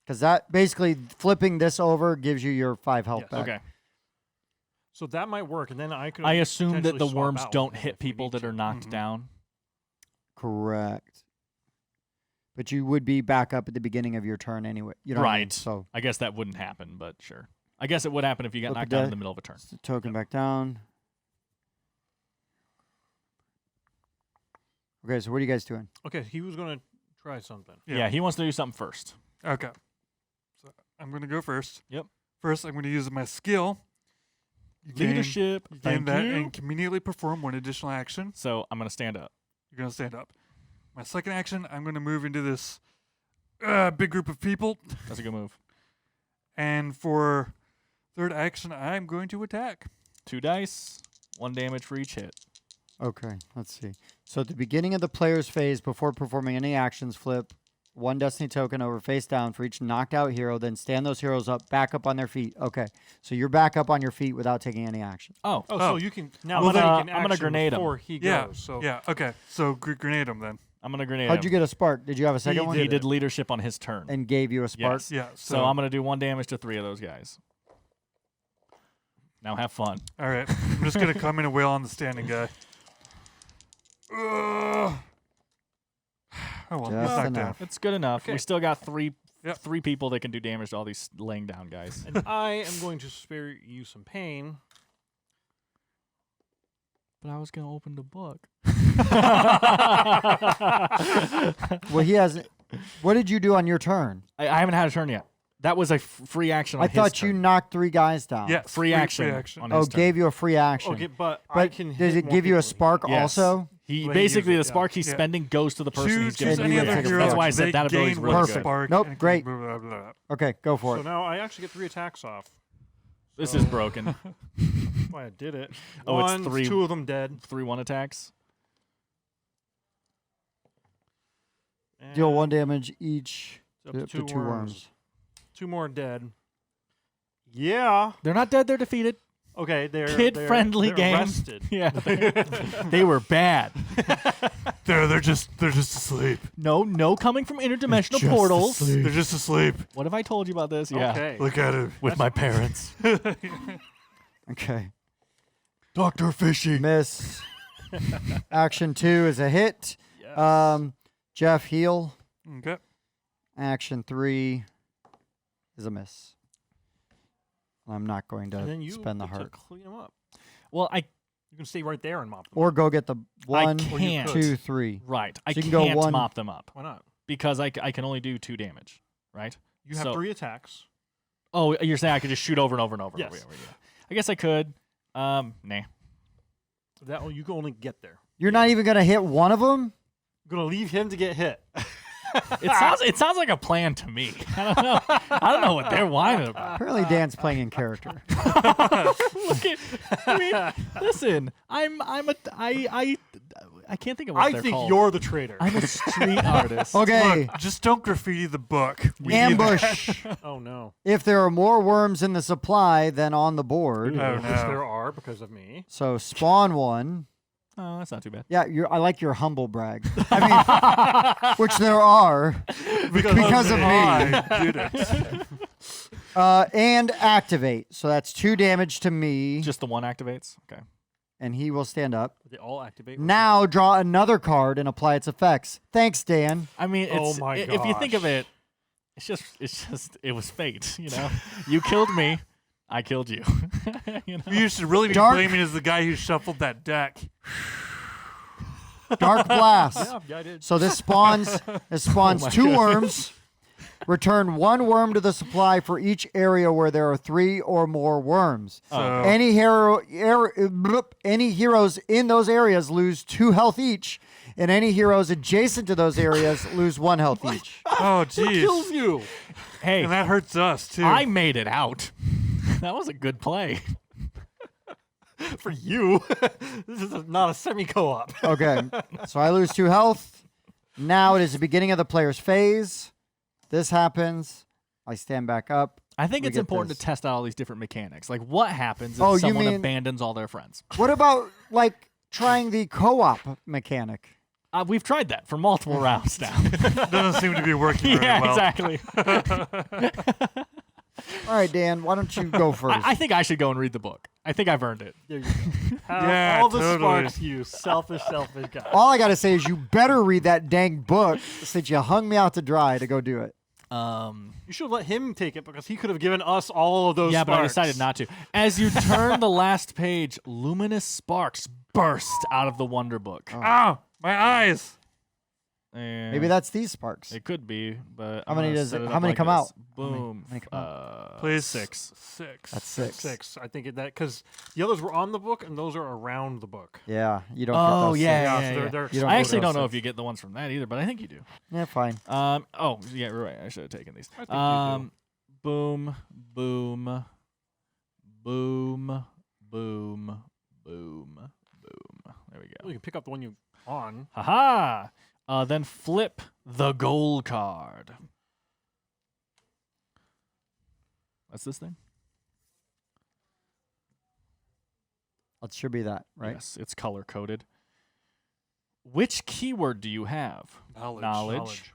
Because that basically flipping this over gives you your 5 health Yes. back. Okay. So that might work, and then I could. I assume that potentially the swap worms out don't with him hit if we people need that to. are knocked Mhm. down. Correct. But you would be back up at the beginning of your turn anyway. You know what I mean? Right. So I guess that wouldn't happen, but sure. I guess it would happen if you got Flip a knocked down in die. the middle of a turn. Token back down. Okay, so what are you guys doing? Okay, he was gonna try something. Yeah, he wants to do something first. Okay. So I'm going to go first. Yep. First, I'm going to use my skill. You gain- Leadership. You gain Thank that you. and can immediately perform one additional action. So I'm gonna stand up. You're going to stand up. My second action, I'm going to move into this big group of people. That's a good move. And for third action, I'm going to attack. 2 dice, 1 damage for each hit. Okay, let's see. So at the beginning of the player's phase, before performing any actions, flip 1 destiny token over face down for each knocked out hero, then stand those heroes up, back up on their feet. Okay, so you're back up on your feet without taking any action. Oh, Oh, Oh. so you can now I'm take gonna- an I'm gonna action grenade him. before he Yeah. goes. So Yeah, okay. So grenade him then. I'm gonna grenade How'd him. you get a spark? Did you have a second one? He did leadership on his turn. And gave you a spark? Yes. Yeah. So I'm gonna do 1 damage to 3 of those guys. Now have fun. All right. I'm just going to come in and wail on the standing guy. Ugh. Oh, well, Just he's knocked down. enough. It's good enough. Okay. We still got 3 Yep. 3 people that can do damage to all these laying down guys. and I am going to spare you some pain. But I was gonna open the book. Well, he hasn't. What did you do on your turn? I haven't had a turn yet. That was a free action on I his thought you turn. knocked 3 guys down. Yes. Free action on Oh, his turn. gave you a free action. Okay, but I But can. does hit it more give you a people. spark Yes. also? He When he basically uses the it, spark he's yeah. spending goes to the person Choose, he's choose giving. any any other other take a hero. That's why I said they that ability is gain really one good. spark. Nope, and it can great. blah, blah, blah, blah. Okay, go for So it. now I actually get 3 attacks off. This So is broken. that's why I did it. Oh, it's One, 3 2 of them dead. 3-1 attacks. Deal And 1 damage each it's to up to 2 worms. 2 more dead. Yeah. They're not dead. They're defeated. Okay, they're Kid-friendly they're game. Arrested. Yeah, they were bad. They're just asleep. No coming from interdimensional Just portals. asleep. They're just asleep. What have I told you about this? Yeah. Okay. Look at it. With my parents. Okay. Dr. Fishy. Miss. Action 2 is a hit. Yes. Jeff, heal. Okay. Action 3 is a miss. I'm not going and then to you spend the get to heart. clean them up. Well, I You can stay right there and mop them. Or go get the 1, can't. 2, 3. right. I So you can can't go 1 mop them up Why not? because I can only do 2 damage. Right. You have So- 3 attacks. Oh, you're saying I could just shoot over and over and over? And Yes. over, yeah. I guess I could. Nah. That one you can only get there. You're not even going to hit one of them? I'm gonna leave him to get hit. It sounds like a plan to me. I don't know. I don't know what they're whining about. Apparently, Dan's playing in character. Look at, I mean, listen. I can't think of what I they're think called. you're the traitor. I'm a street artist. Okay. Look, just don't graffiti the book. We need Ambush. Oh no. If there are more worms in the supply than on the board, Oh, Which no. there are because of me. so spawn 1. Oh, that's not too bad. Yeah, I like your humble brag. I mean, which there are because of me. I did it. And activate. So that's 2 damage to me, Just the one activates. Okay. and he will stand up. They all activate. Now draw another card and apply its effects. Thanks, Dan. I mean, Oh it's, my if you think of gosh. it, it was fate. You know, you killed me, I killed you. You know? You should really be Dark- blaming as the guy who shuffled that deck. Dark Blast. Yeah, I did. So this spawns my 2 God. worms. Return 1 worm to the supply for each area where there are 3 or more worms. So Any heroes in those areas lose 2 health each, and any heroes adjacent to those areas lose 1 health each. oh Kills jeez. you. Hey, And that hurts us too. I made it out. That was a good play. For you. This is not a semi-co-op. Okay, so I lose 2 health. Now it is the beginning of the player's phase. This happens. I stand back up. I think We it's get important this. to test out all these different mechanics. Like, what happens if Oh, you someone mean- abandons all their friends? What about like trying the co-op mechanic? We've tried that for multiple rounds now. Doesn't seem to be working very yeah, well. exactly. All right, Dan, why don't you go first? I think I should go and read the book. I think I've earned it. There you go. Have Yeah, all the totally. sparks, you selfish guy. All I got to say is you better read that dang book since you hung me out to dry to go do it. You should let him take it because he could have given us all of those. Yeah, but I sparks. decided not to. As you turn the last page, luminous sparks burst out of the Wonder Book. Ow! My eyes! And Maybe that's these sparks. it could be, but How I'm many gonna does set it- it how up many like come this. out? Boom. How many come Please. 6. 6. That's 6. 6. I think that because the others were on the book and those are around the book. Yeah, you don't Oh, get those. yeah. so they're You don't I get actually those don't know six. if you get the ones from that either, but I think you do. Yeah, fine. Oh, yeah, you're right. I should have taken these. I think you do. Boom, boom, boom, boom, boom, boom. There we Well, go. you can pick up the one you on. Haha. Then flip the goal card. What's this thing? It should be that, right? Yes, it's color coded. Which keyword do you have? Knowledge.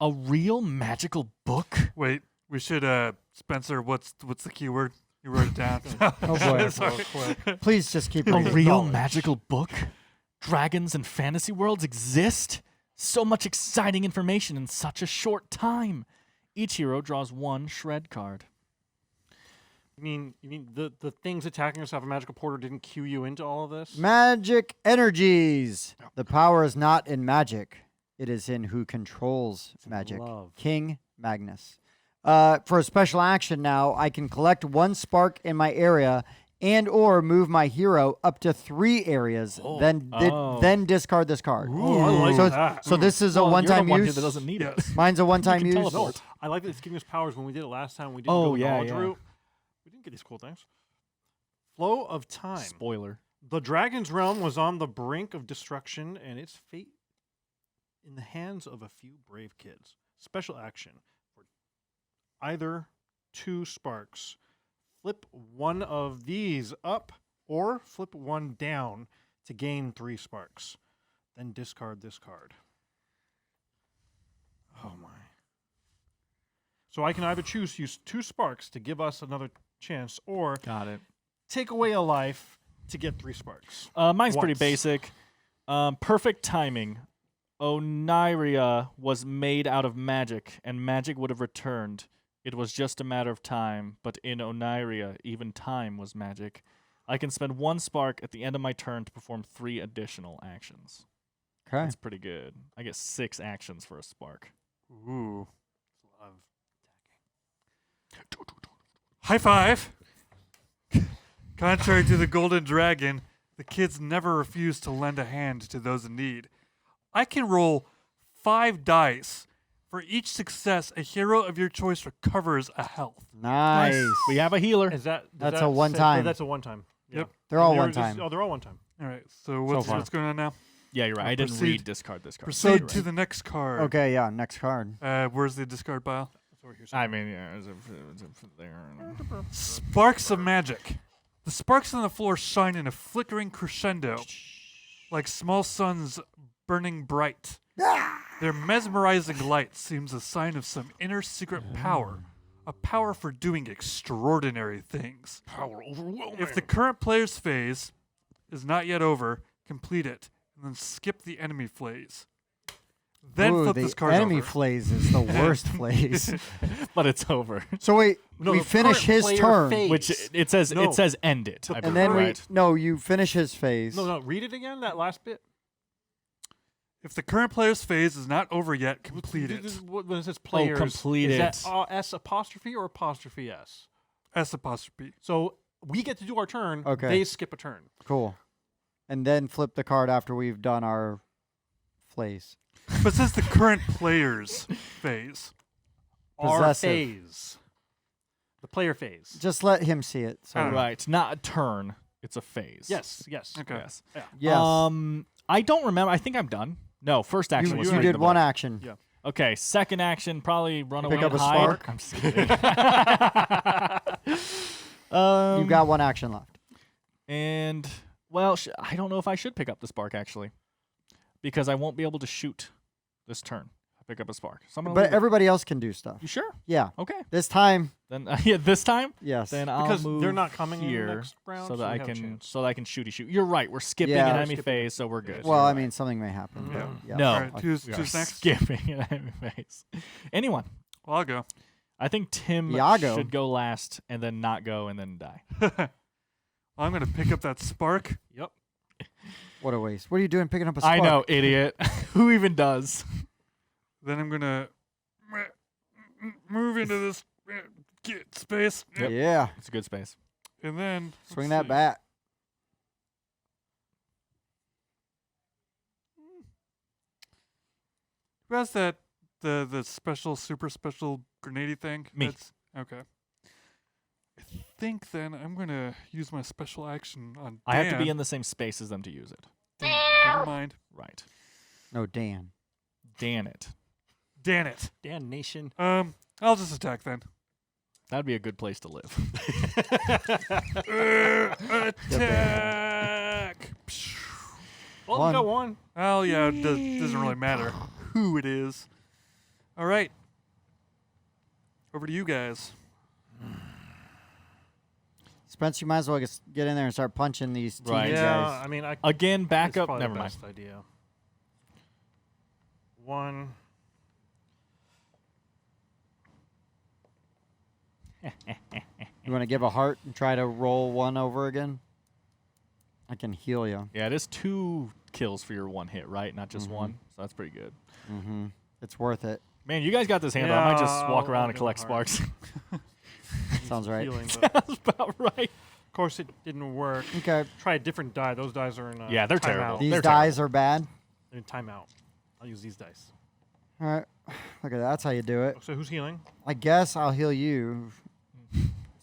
A real magical book? Wait, we should, Spencer, what's the keyword? You wrote it down. Oh boy. Sorry. Please just keep A reading. real magical book? Dragons and fantasy worlds exist? So much exciting information in such a short time. Each hero draws one shred card. You mean the things attacking us off a magical porter didn't cue you into all of this? Magic energies. The power is not in magic. It is in who controls magic. love. King Magnus. For a special action now, I can collect one spark in my area and or move my hero up to 3 areas, then discard this card. Ooh, I like so, that. so this is a Well, one-time you're the one here use. that doesn't need it. Yes. Mine's a one-time can use. teleport. No, I like that it's giving us powers. When we did it last time, we didn't Oh, go yeah, knowledge yeah. route. We didn't get these cool things. Flow of time. Spoiler. The dragon's realm was on the brink of destruction, and its fate in the hands of a few brave kids. Special action for either 2 sparks. Flip one of these up, or flip one down to gain 3 sparks. Then discard this card. Oh my. So I can either choose to use 2 sparks to give us another chance, or Got it. take away a life to get 3 sparks. Mine's pretty Once. basic. Perfect timing. Onyria was made out of magic, and magic would have returned. It was just a matter of time, but in Onyria, even time was magic. I can spend 1 spark at the end of my turn to perform 3 additional actions. Okay. That's pretty good. I get 6 actions for a spark. Ooh. Love. High five! Contrary to the Golden Dragon, the kids never refuse to lend a hand to those in need. I can roll 5 dice. For each success, a hero of your choice recovers a health. Nice. We have a healer. Is that That's that a one say- time. That's a one time. Yeah. Yep. They're all They're one just- time. Oh, they're all one time. All right, so what's going on now? Yeah, you're right. I didn't Proceed. read discard this card. Proceed to the next card. Okay, yeah, next card. Where's the discard pile? That's over here. I mean, yeah, there. Sparks of magic. The sparks on the floor shine in a flickering crescendo, like small suns burning bright. Their mesmerizing light seems a sign of some inner secret power, a power for doing extraordinary things. Power overwhelming. If the current player's phase is not yet over, complete it, and then skip the enemy phase. Then Ooh, flip the this card enemy over. flays is the worst flays. But it's over. So wait, No, we the finish current his player turn, phase. Which it says No. it says end it. I and believe, then right? you finish his phase. No, read it again. That last bit. If the current player's phase is not over yet, complete it. When it says players, complete is it. that S apostrophe or apostrophe S? S apostrophe. So we get to do our turn. Okay. They skip a turn. Cool. And then flip the card after we've done our flays. But since the current player's phase. Our Possessive. phase. The player phase. Just let him see it. So Right, not a turn. It's a phase. Yes. Okay. Yes. yes, I don't remember. I think I'm done. No, first action was you reading did the one book. action. Yeah. Okay, second action probably run away Pick up and a hide. spark. I'm just kidding. You've got one action left. And well, I don't know if I should pick up the spark actually, because I won't be able to shoot this turn. I pick up a spark. So I'm gonna But leave it. everybody else can do stuff. You sure? Yeah. Okay. This time Then yeah, this time. Yes. Then I'll Because move they're not coming in the here next round, so so that we I have a can chance. shooty shoot. You're right. We're skipping Yeah. an We're enemy skipping. phase, so we're good. well, you're I right. mean, something may happen. Yeah. Yeah. No. All right, who's We are next? skipping an enemy phase. Anyone. Well, I'll go. I think Tim Iago. should go last and then not go and then die. Well, I'm gonna pick up that spark. Yep. What a waste. What are you doing picking up a spark? I know, idiot. Who even does? Then I'm gonna move into this space. Yep. Yeah. It's a good space. And then Swing let's that see. bat. Who has that the special super special grenade thing? Me. That's, okay. I think then I'm gonna use my special action on. I have to be Dan. in the same space as them to use it. Never mind. Right. No, Dan. Dan it. Dan it. Dan Nation. I'll just attack then. That'd be a good place to live. Attack. Well, One. you got one. Oh yeah, it doesn't really matter who it is. All right. Over to you guys. Spence, you might as well get in there and start punching these team Right. Yeah, guys. I mean, Again, back it's up. probably Never the mind. best idea. One. You want to give a heart and try to roll one over again? I can heal you. Yeah, it is 2 kills for your one hit, right? Not just Mhm. one. So that's pretty good. Mm-hmm. It's worth it. Man, you guys got this handle. I might just Yeah, walk I'll around and give it collect a heart. sparks. Sounds right. Healing, but That's about right. of course, it didn't work. Okay. Try a different die. Those dice are in. Yeah, they're timeout. terrible. These They're dies are bad. They're in timeout. I'll use these dice. All right. Look at that. That's how you do it. So who's healing? I guess I'll heal you.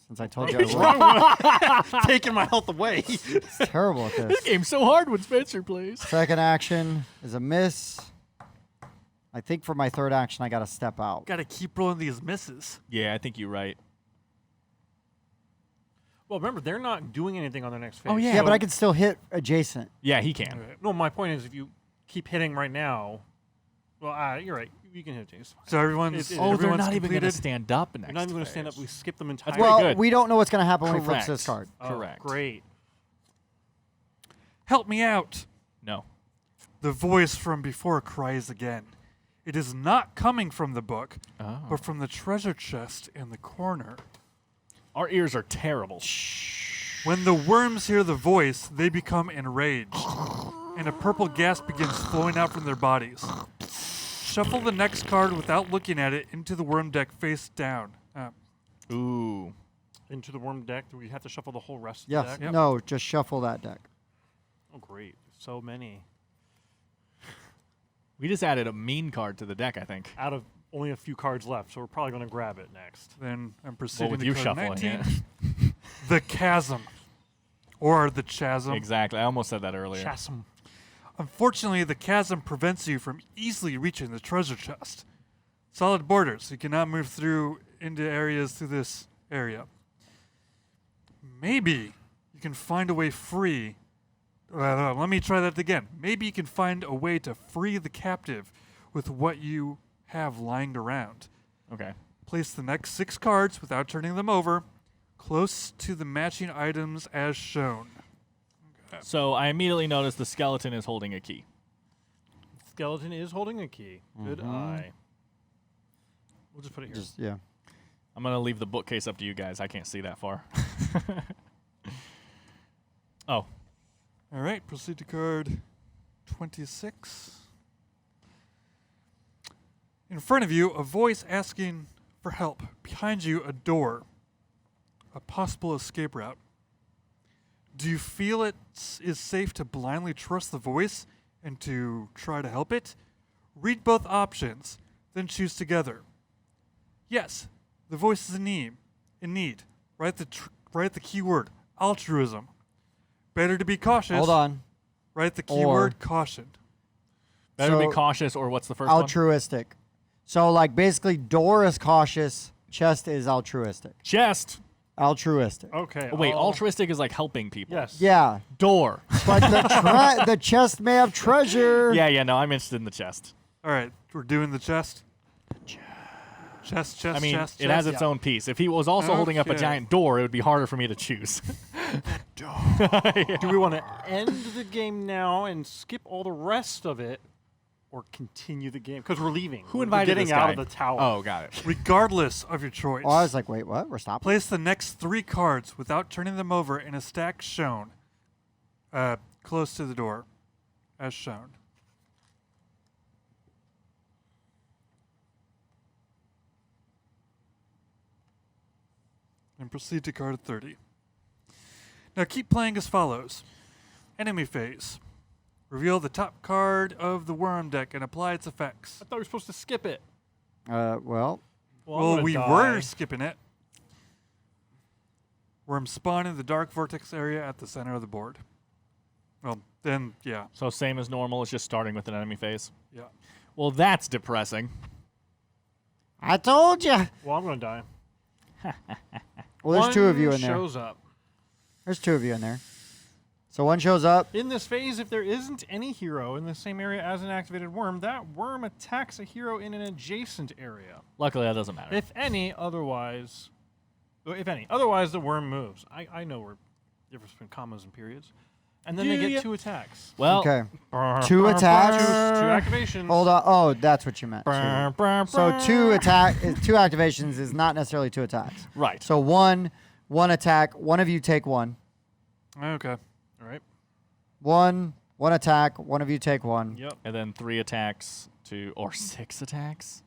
Since I told you I What's would. wrong with taking my health away? It's terrible at This this. game's so hard when Spencer plays. Second action is a miss. I think for my third action, I got to step out. Got to keep rolling these misses. Yeah, I think you're right. Well, remember, they're not doing anything on their next phase. Oh, yeah. Yeah, but I can still hit adjacent. Yeah, he can. Okay. No, my point is, if you keep hitting right now, well, you're right. You can hit these. So everyone's It- Oh, they're everyone's not even going to completed? stand up next. We're not even going to stand up. phase. We skip them That's entirely. pretty Well, good. we don't know what's going to happen when we flip Correct. this card. Oh, Correct. Great. Help me out. No. The voice from before cries again. It is not coming from the book, Oh. but from the treasure chest in the corner. Our ears are terrible. When the worms hear the voice, they become enraged, and a purple gas begins flowing out from their bodies. Shuffle the next card without looking at it into the worm deck face down. Ooh. Into the worm deck. Do we have to shuffle the whole rest of Yes. the deck? Yep. No, just shuffle that deck. Oh, great. So many. We just added a mean card to the deck, I think. Out of only a few cards left, so we're probably going to grab it next. Then I'm Well, proceeding with to you card shuffling 19. it. The chasm. Or the chasm. Exactly. I almost said that earlier. Chasm. Unfortunately, the chasm prevents you from easily reaching the treasure chest. Solid borders. You cannot move through into areas through this area. Maybe you can find a way free. Let me try that again. Maybe you can find a way to free the captive with what you have lying around. Okay. Place the next 6 cards without turning them over, close to the matching items as shown. So I immediately noticed the skeleton is holding a key. Skeleton is holding a key. Good eye. We'll just put it here. Just yeah. I'm going to leave the bookcase up to you guys. I can't see that far. Oh. All right, proceed to card 26. In front of you, a voice asking for help. Behind you, a door. A possible escape route. Do you feel it is safe to blindly trust the voice and to try to help it? Read both options, then choose together. Yes, the voice is in need. Write the keyword altruism. Better to be cautious. Hold on. Write the Or- keyword caution. Better be So- cautious, or what's the first one? Altruistic. So like basically, door is cautious. Chest is altruistic. Chest. Altruistic. Okay. Oh, wait, I'll- altruistic is like helping people. Yes. Yeah, Door. but the chest may have treasure. Yeah, no, I'm interested in the chest. All right, we're doing the chest. Chest, I mean, chest, it has chest. its own piece. If he was also holding up a Okay. giant door, it would be harder for me to choose. Do we want to end the game now and skip all the rest of it, or continue the game? Because we're leaving. Who We're invited getting this out guy? of the tower. Oh, got it. Regardless of your choice, Oh, I was like, wait, what? We're stopping? place the next 3 cards without turning them over in a stack shown, close to the door, as shown. And proceed to card 30. Now keep playing as follows. Enemy phase. Reveal the top card of the worm deck and apply its effects. I thought we were supposed to skip it. Well, Well, I'm Well, gonna we die. were skipping it. Worms spawn in the dark vortex area at the center of the board. Well, then, yeah. So same as normal. It's just starting with an enemy phase. Yeah. Well, that's depressing. I told you. Well, I'm going to die. Well, there's 2 of you in there. Shows up. There's 2 of you in there. So one shows up. In this phase, if there isn't any hero in the same area as an activated worm, that worm attacks a hero in an adjacent area. Luckily, that doesn't matter. If any, otherwise, the worm moves. I know we're difference between commas and periods. And then they Yeah. get 2 attacks. well, Okay. 2 attacks. 2 activations. Hold on. Oh, that's what you meant. So 2 activations is not necessarily 2 attacks. Right. So one attack. One of you take 1. Okay. All right. One attack. One of you take 1. Yep. And then 3 attacks or 6 attacks.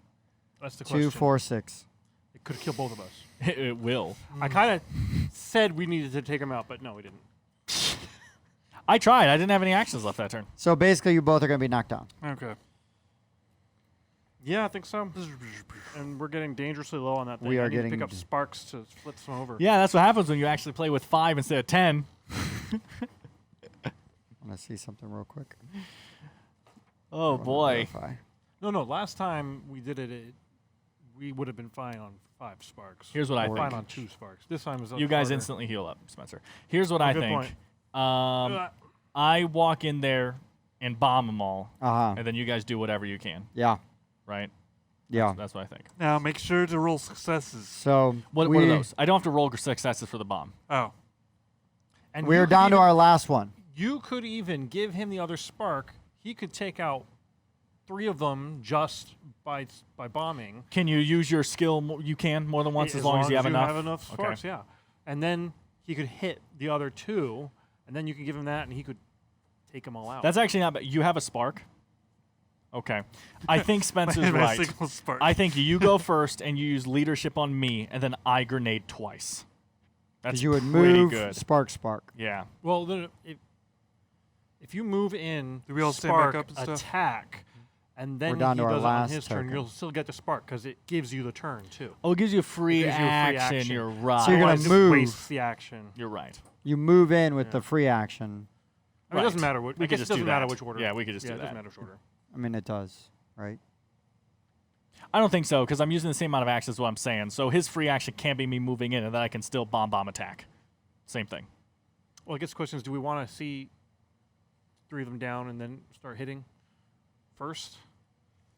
That's the question. 2, 4, 6. It could kill both of us. It will. I kind of said we needed to take him out, but no, we didn't. I tried. I didn't have any actions left that turn. So basically, you both are going to be knocked down. Okay. Yeah, I think so. And we're getting dangerously low on that thing. We are I need to getting pick up d- sparks to flip some over. Yeah, that's what happens when you actually play with 5 instead of 10. I'm going to see something real quick. Oh, boy. Verify. No. Last time we did it, we would have been fine on 5 sparks. Here's what I fine think. on 2 sparks. This time is You guys harder. instantly heal up, Spencer. Here's what I Good think. point. I walk in there and bomb them all, Uh-huh. and then you guys do whatever you can, Yeah. right? Yeah. That's what I think. Now make sure to roll successes. So What are those? I don't have to roll successes for the bomb. Oh. And we're you could down to even- our last one. You could even give him the other spark. He could take out 3 of them just by bombing. Can you use your skill? You can more than once as long as you have enough. enough Okay. sparks, yeah. And then he could hit the other 2, and then you can give him that, and he could take them all out. That's actually not bad. You have a spark. Okay. I think Spencer's My right. single spark. I think you go first and you use leadership on me, and then I grenade twice. That's Because you would pretty move good. spark. Yeah. well, if you move in, Do we all stand back spark, up and stuff? attack, and then We're down he to our does it on last his turn, token. you'll still get the spark because it gives you the turn too. Oh, it gives you a free, gives you a free action. action. You're right. So you're gonna Otherwise, it move. wastes the action. You're right. You move in with Yeah. the free action. I mean, it doesn't Right. matter. We I could guess just it do doesn't matter that. which order. Yeah, we could just yeah, do it doesn't that. matter which order. I mean, it does, right? I don't think so because I'm using the same amount of actions. Is what I'm saying. So his free action can be me moving in, and then I can still bomb attack. Same thing. Well, I guess the question is, do we want to see 3 of them down and then start hitting first?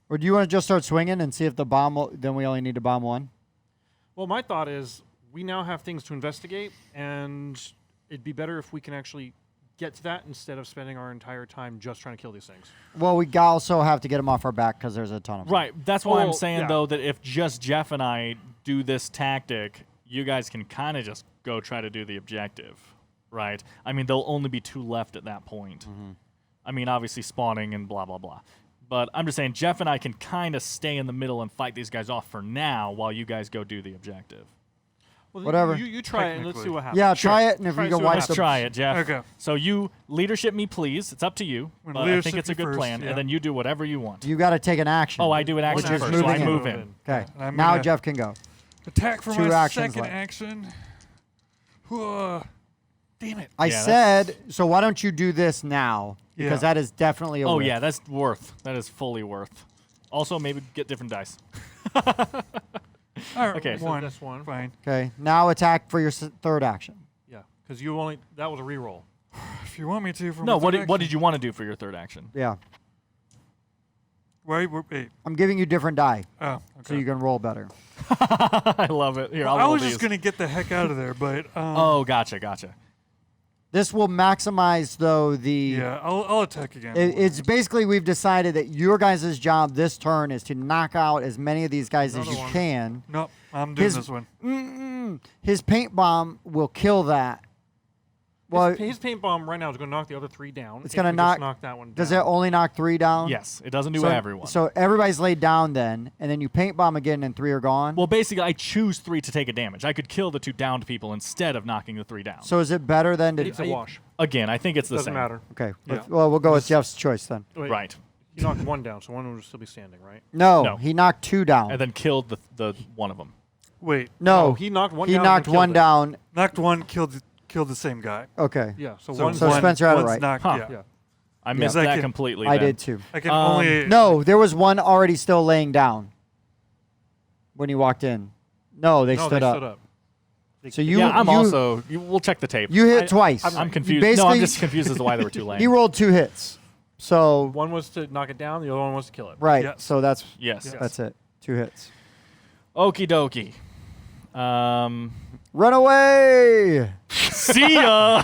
Or do you want to just start swinging and see if the bomb will, then we only need to bomb 1? Well, my thought is we now have things to investigate, and it'd be better if we can actually get to that instead of spending our entire time just trying to kill these things. Well, we also have to get them off our back because there's a ton of them. Right. That's why I'm Well, saying yeah. though that if just Jeff and I do this tactic, you guys can kind of just go try to do the objective, right? I mean, there'll only be 2 left at that point. I mean, obviously spawning and blah blah blah. But I'm just saying Jeff and I can kind of stay in the middle and fight these guys off for now while you guys go do the objective. Well, Whatever. You try it and let's see Technically. what happens. Yeah, try it, and if Try you it, can see what wipe happens. the... Let's try it, Jeff. Okay. So you leadership me, please. It's up to you. I'm But gonna I think leadership it's a you good first, plan, yeah. and then you do whatever you want. You got to take an action. Oh, I do an action Which is first, so I moving move in. in. Okay. And I'm Now gonna- Jeff can go. Attack for 2 my actions second left. action. Whoa. Damn it. I Yeah, said, so why don't you do this now? Because Yeah. that is definitely a Oh whiff. yeah, that's worth. That is fully worth. Also, maybe get different dice. All right. Okay. So One. that's one. Fine. Okay. Now attack for your 3rd action. Yeah, because that was a reroll. If you want me to. For No, my what third did, what action. did you want to do for your 3rd action? Yeah. Wait. I'm giving you different die Oh, okay. so you can roll better. I love it. Here, I'll I roll was these. just gonna get the heck out of there, but Oh, gotcha. This will maximize, though, the. yeah, I'll attack again. It's basically we've decided that your guys' job this turn is to knock out as many of these guys as Another you one. can. Nope, I'm doing His- this one. His paint bomb will kill that. Well, his paint bomb right now is going to knock the other 3 down. It's if gonna we just knock- that one down. does it only knock 3 down? Yes, it doesn't do So, everyone. So everybody's laid down then, and then you paint bomb again, and 3 are gone. well, basically, I choose 3 to take a damage. I could kill the 2 downed people instead of knocking the 3 down. So is it better than to? It's a wash. Again, I think it's the Doesn't same. matter. Okay. Yeah. Well, we'll go with Jeff's choice then. Wait, Right. You knocked 1 down, so 1 will still be standing, right? No, No. he knocked 2 down. And then killed the one of them. Wait, no, Oh, he knocked 1 he down. knocked and killed 1 it. down. knocked one, killed the same guy. Okay. Yeah, so, So, one. So one- Spencer had it one's right. knocked, Huh. yeah. Yeah. I missed I that can- completely. I then. did too. I can Um, only No, there was one already still laying down when you walked in. No, they No, stood they up. stood up. So you, Yeah, I'm you, also. We'll check the tape. you hit I- twice. I'm confused. Basically, No, I'm just confused as to why there were 2 lanes. he rolled 2 hits. So One was to knock it down, the other one was to kill it. right. Yes. So that's Yes. that's it. 2 hits. Okie dokie. Run away. See ya.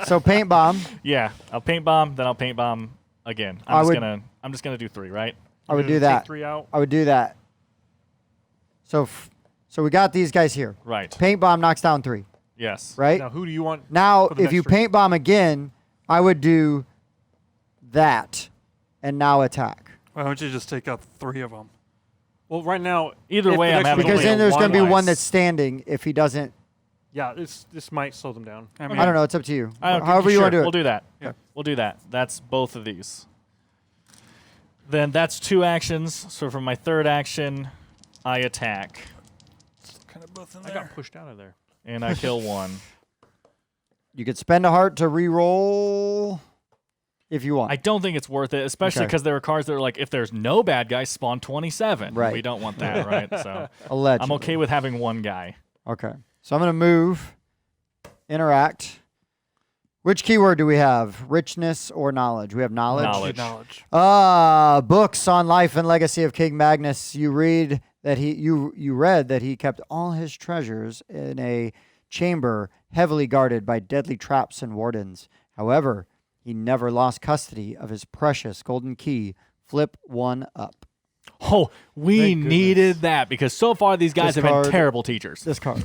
So paint bomb. Yeah, I'll paint bomb, then I'll paint bomb again. I would- I'm just gonna do 3, right? I would You're do gonna take that. 3 out. I would do that. So so we got these guys here. Right. Paint bomb knocks down 3. Yes. Right. Now, who do you want? Now, for the if you next 3? paint bomb again, I would do that, and now attack. Why don't you just take out 3 of them? Well, right now, Either if way, the I'm next having one's Because only then a there's going to be one one dice. that's standing if he doesn't. Yeah, this might slow them down. I mean, I don't know. It's up to you. I don't- However you sure, want to do it. We'll do that. Yeah. We'll do that. That's both of these. Then that's 2 actions. So for my 3rd action, I attack kind of both in I there. got pushed out of there. and I kill 1. You could spend a heart to re-roll if you want. I don't think it's worth it, especially Okay. because there are cards that are like, if there's no bad guys, spawn 27. Right. We don't want that, right? So Allegedly. I'm okay with having 1 guy. Okay. So I'm going to move, interact. Which keyword do we have? Richness or knowledge? We have knowledge. Knowledge. Books on life and legacy of King Magnus. You read that you read that he kept all his treasures in a chamber heavily guarded by deadly traps and wardens. However, he never lost custody of his precious golden key. Flip 1 up. Oh, we Thank goodness. needed that because so far these guys have Discard. been terrible teachers. This card.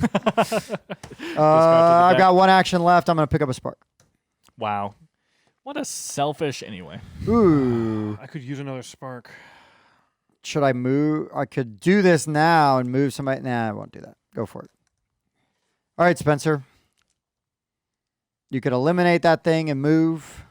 I've got 1 action left. I'm going to pick up a spark. Wow. What a selfish anyway. Ooh. I could use another spark. Should I move? I could do this now and move somebody. Nah, I won't do that. Go for it. All right, Spencer. You could eliminate that thing and move,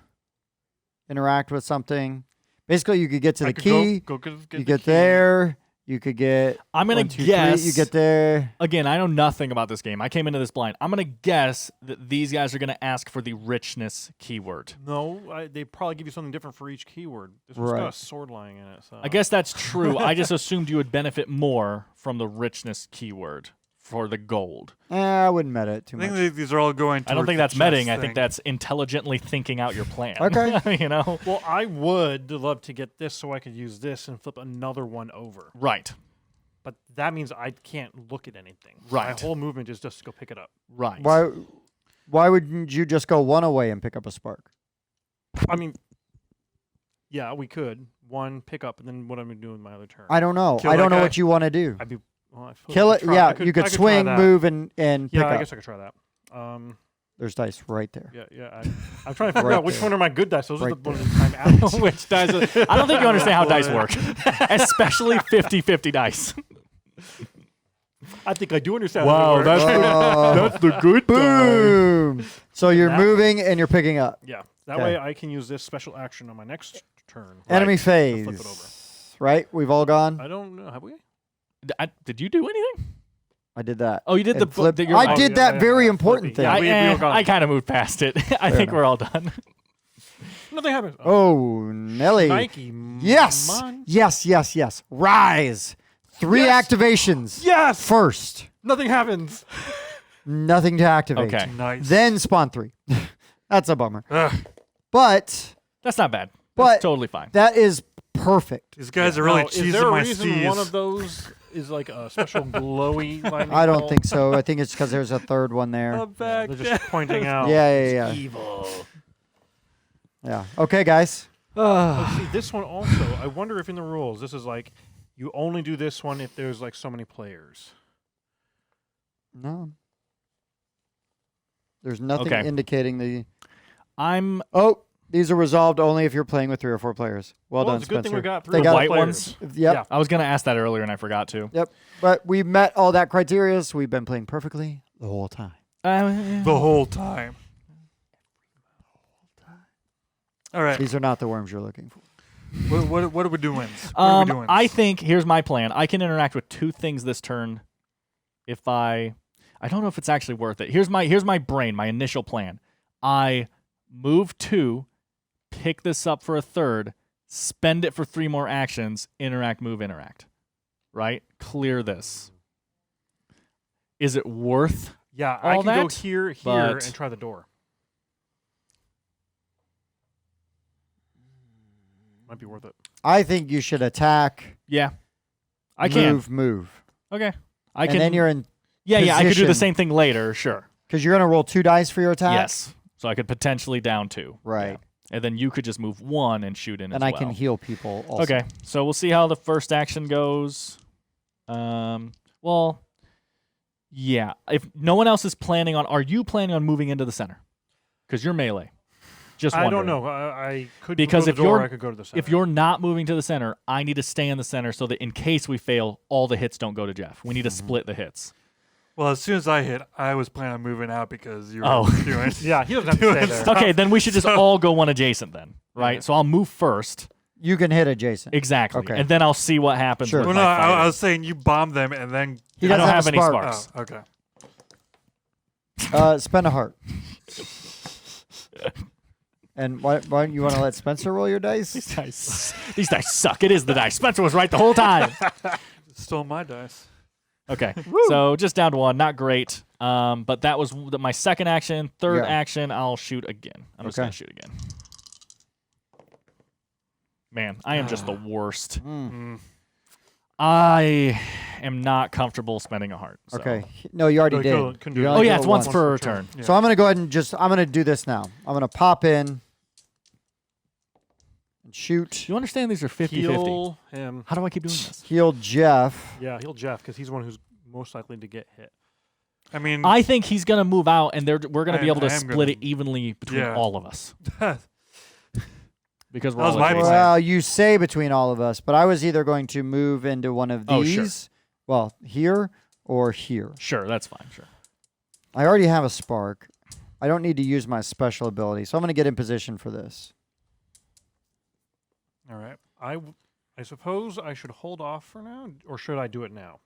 interact with something. Basically, you could get to I the could key. Go get You the get key. there. You could get. I'm going 1, to 2, 3. guess. You get there. Again, I know nothing about this game. I came into this blind. I'm going to guess that these guys are going to ask for the richness keyword. No, they probably give you something different for each keyword. This one's Right. got a sword lying in it. So. I guess that's true. I just assumed you would benefit more from the richness keyword for the gold. I wouldn't meta it too I think much. these are all going. I don't towards think the that's chess medding. I thing. think that's intelligently thinking out your plan. Okay. You know? Well, I would love to get this so I could use this and flip another one over. Right. But that means I can't look at anything. Right. My whole movement is just to go pick it up. Right. Why wouldn't you just go 1 away and pick up a spark? I mean, yeah, we could. 1, pick up, and then what I'm going to do with my other turn. I don't know. Kill I don't that know guy? what you want to do. I'd be. Well, I suppose Kill I it. could try- Yeah, I you could could try swing, that. move, and pick Yeah, I up. guess I could try that. There's dice right there. Yeah. I'm trying to figure Right out which there. one are my good dice. Those are Right the ones that I'm out. Which dice? I don't think you understand how dice work, especially 50-50 dice. I think I do understand. how they work. that's the good Boom. So you're That- moving and you're picking up. Yeah. That Okay. way I can use this special action on my next turn. Enemy Right. phase. Flip it over. Right? We've all gone. I don't know. Have we? Did you do anything? I did that. Oh, you did And the flip. flip. You're I right. did that yeah, very yeah. important thing. Flippy. Yeah, we were gone. I kind of moved past it. I think enough. we're all done. Nothing happens. Oh, Nelly. Nike. Yes. Mon- Yes. Rise. 3 Yes. activations. Yes. First. Nothing happens. Nothing to activate. Okay. nice. Then spawn 3. That's a bummer. Ugh. But That's not bad. But- That's totally fine. that is perfect. These guys are really Now, is there cheesing a my reason steez. one of those is like a special glowy lightning I don't bolt? think so. I think it's because there's a third one there. I'm back. They're just pointing out. Yeah. Evil. Yeah. Okay, guys. Oh, see, this one also, I wonder if in the rules, this is like, you only do this one if there's like so many players. No. There's nothing Okay. indicating the. I'm Oh, these are resolved only if you're playing with 3 or 4 players. Well done, it's a good Spencer. thing we got They three got white players. ones. Yep. Yeah. I was gonna ask that earlier and I forgot to. Yep. But we met all that criteria, so we've been playing perfectly the whole time. The whole time. All right. These are not the worms you're looking for. What are we doing? What are we doing? I think here's my plan. I can interact with 2 things this turn. If I don't know if it's actually worth it. Here's my brain, my initial plan. I move 2, pick this up for a third, spend it for 3 more actions, interact, move, interact. Right? Clear this. Is it worth? Yeah, I All can go that, here, but- and try the door. Might be worth it. I think you should attack. Yeah. I can. Move. Okay. I And can. then you're in. yeah, I could do the position. same thing later, sure. Because you're going to roll 2 dice for your attack? Yes. So I could potentially down 2. Right. Yeah. And then you could just move 1 and shoot in And as I well. can heal people also. Okay, so we'll see how the first action goes. Well, yeah. If no one else is planning on, are you planning on moving into the center? Because you're melee. Just I wondering. don't know. I could Because go to if the door, you're- I could go to the center. If you're not moving to the center, I need to stay in the center so that in case we fail, all the hits don't go to Jeff. We need to split the hits. Well, as soon as I hit, I was planning on moving out because you were Oh. doing. yeah, he doesn't have to stay Doing there. stuff. Okay, then we should just all go one adjacent then, right? Yeah. So I'll move first. You can hit adjacent. Exactly. Okay. And then I'll see what happens Sure. with Well, my no, I fighting. was saying you bomb them and then. He I doesn't don't have, have a any spark. sparks. Oh, okay. Spend a heart. And why don't you want to let Spencer roll your dice? These dice suck. It is the dice. Spencer was right the whole time. Stole my dice. Okay, so just down to 1. Not great. But that was my second action. Third Yeah. action, I'll shoot again. I'm just Okay. gonna shoot again. Man, I am just the worst. I am not comfortable spending a heart. So. Okay. No, you already No, did. couldn't do You that. only Oh yeah, do it's it once once. per turn. Yeah. So I'm going to go ahead and I'm going to do this now. I'm going to pop in and shoot. You understand these are 50-50. Heal him. How do I keep doing this? Heal Jeff. Yeah, heal Jeff because he's the one who's most likely to get hit. I mean, I think he's gonna move out, and we're gonna be able to I am split gonna- it evenly between Yeah. all of us because we're That was all my adjacent. plan. Well, you say between all of us, but I was either going to move into one of Oh, these, sure. well, here or here. Sure, that's fine. Sure. I already have a spark. I don't need to use my special ability, so I'm going to get in position for this. all right. I suppose I should hold off for now, or should I do it now?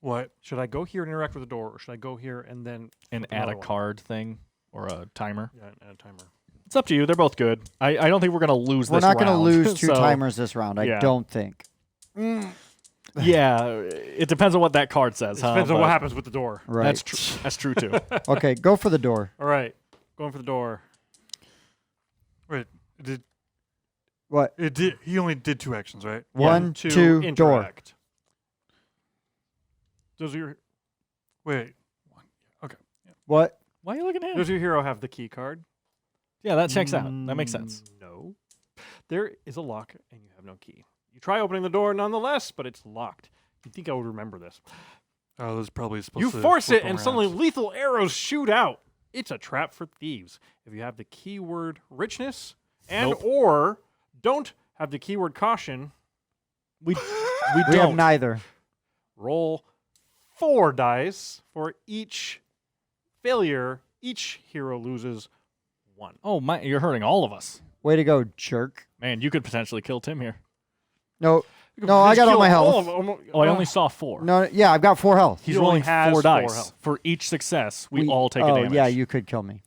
What? Should I go here and interact with the door, or should I go here and then And flip add a another one? card thing or a timer. Yeah, and add a timer. It's up to you. They're both good. I don't think we're gonna lose We're this not going to round, lose 2 so, timers this round, I yeah. don't think. Yeah, it depends on what that card says. It huh? depends on But what happens with the door. Right. That's true. That's true too. Okay, go for the door. All right, going for the door. Wait. Did What? it? Did he only did 2 actions, right? One, to 2, door. interact. Does your Wait. What? Why are you looking at him? does your hero have the key card? Yeah, that checks out. That makes sense. No. There is a lock, and you have no key. You try opening the door nonetheless, but it's locked. You'd think I would remember this. Oh, this is probably supposed You to. force flip it, and around. suddenly lethal arrows shoot out. It's a trap for thieves. If you have the keyword richness and Nope. or don't have the keyword caution, We We have don't. neither. roll 4 dice for each failure. Each hero loses 1. Oh my! You're hurting all of us. Way to go, jerk. Man, you could potentially kill Tim here. No, You can No, I got all kill my health. of them. Oh, I only saw 4. no, yeah, I've got 4 health. He's He only rolling has 4 4 dice. health. For each success, we all take a Oh, damage. yeah, you could kill me.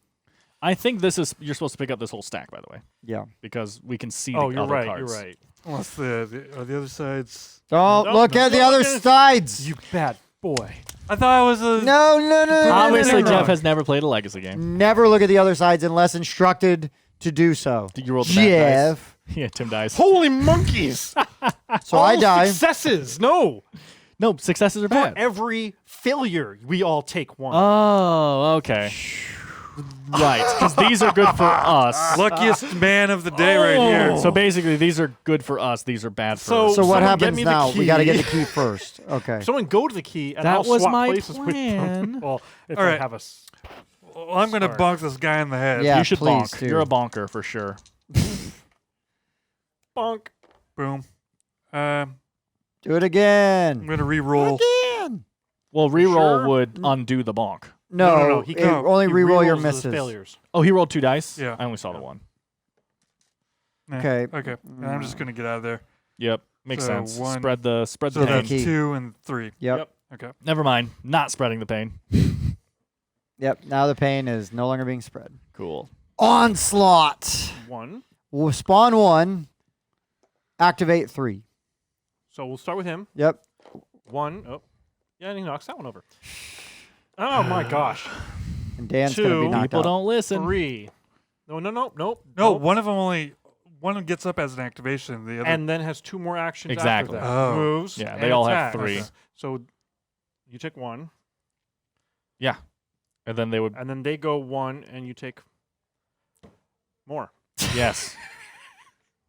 I think this is you're supposed to pick up this whole stack, by the way, Yeah. because we can see Oh, the you're other right. cards. You're right. Unless the other side's. Don't No, look no, at the no, other no. sides. You bad boy. I thought I was a. No. Obviously, no. Jeff has never played a Legacy game. Never look at the other sides unless instructed to do so. Did you roll the bad dice? Jeff. Yeah, Tim dies. Holy monkeys! So I All die. Successes. No. No, successes are For bad. every failure, we all take one. Oh, okay. Right, because these are good for us. Luckiest man of the day right here. So basically, these are good for us. These are bad for So- us. So what Someone get happens me the now? We got to get key. the key first. Okay. Someone go to the key, and That I'll was swap my places with plan. them. Well, if All I right. have Well, I'm going to Sorry. bonk this guy in the head. Yeah, you should please bonk. do. You're a bonker for sure. bonk. Boom. Do it I'm again. going to re-roll. Again. Well, reroll Sure? would undo the bonk. No, He it can only he re-roll your rerolls his misses. failures. Oh, he rolled 2 dice? Yeah. I only saw the one. Eh, Okay. Okay. And I'm just going to get out of there. Yep. Makes So sense. one- Spread the So pain. that's Key. 2 and 3. Yep. Okay. Never mind. Not spreading the pain. Yep. Now the pain is no longer being spread. Cool. Onslaught. 1. We'll spawn 1. Activate 3. So we'll start with him. Yep. 1. Oh. Yeah, and he knocks that one over. Oh my gosh. And Dan's gonna be Two. knocked People out. don't listen. 3. No, nope. No, nope. one of them only... One gets up as an activation. The other... And then has 2 more actions Exactly. after that. Oh. Moves. Yeah, and they all have attacks. 3. So you take 1, Yeah. And then they would. and then they go 1, and you take more. Yes.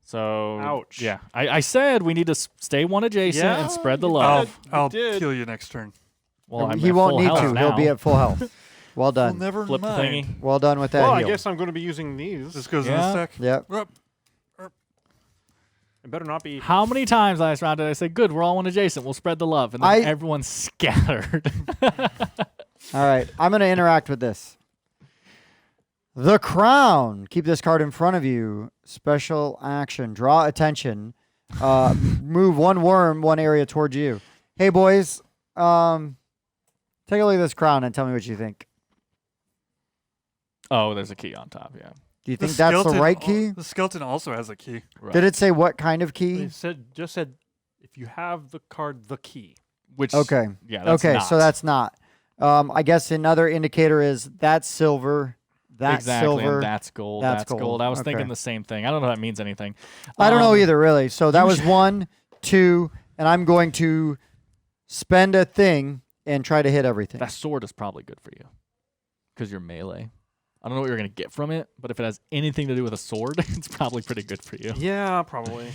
So. Ouch. Yeah. I said we need to stay one adjacent Yeah, and spread the you love. did. I'll did. kill you next turn. Well, I'm he at won't full need health to. now. He'll be at full health. Well Well, done. never Flip the mind. thingy. Well done with that Well, I heal. guess I'm going to be using these. This goes in Yeah. a sec. Yep. Up. It better not be. How many times last round did I say, good, we're all one adjacent, we'll spread the love, and then I- everyone's scattered. All right. I'm going to interact with this. The Crown. Keep this card in front of you. Special action. Draw attention. Move 1 worm 1 area towards you. Hey, boys. Take a look at this crown and tell me what you think. Oh, there's a key on top, yeah. Do you think that's the skeleton right al- key? The skeleton also has a key. Right. Did it say what kind of key? They just said if you have the card, the key. Which, Okay. yeah, that's Okay, not. so that's not. I guess another indicator is that's silver, that's exactly, silver. and that's gold, that's that's gold. gold. I was Okay. thinking the same thing. I don't know if that means anything. I don't know Um, either, really. So that was 1, 2, and I'm going to spend a thing and try to hit everything. That sword is probably good for you because you're melee. I don't know what you're going to get from it, but if it has anything to do with a sword, it's probably pretty good for you. Yeah, probably.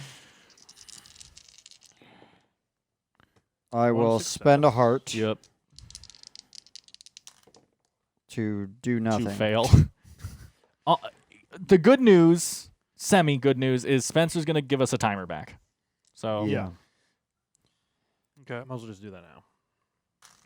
I One will success. spend a heart Yep. to do nothing. To fail. The good news, semi-good news, is Spencer's going to give us a timer back. So, Yeah. Okay. Might as well just do that now.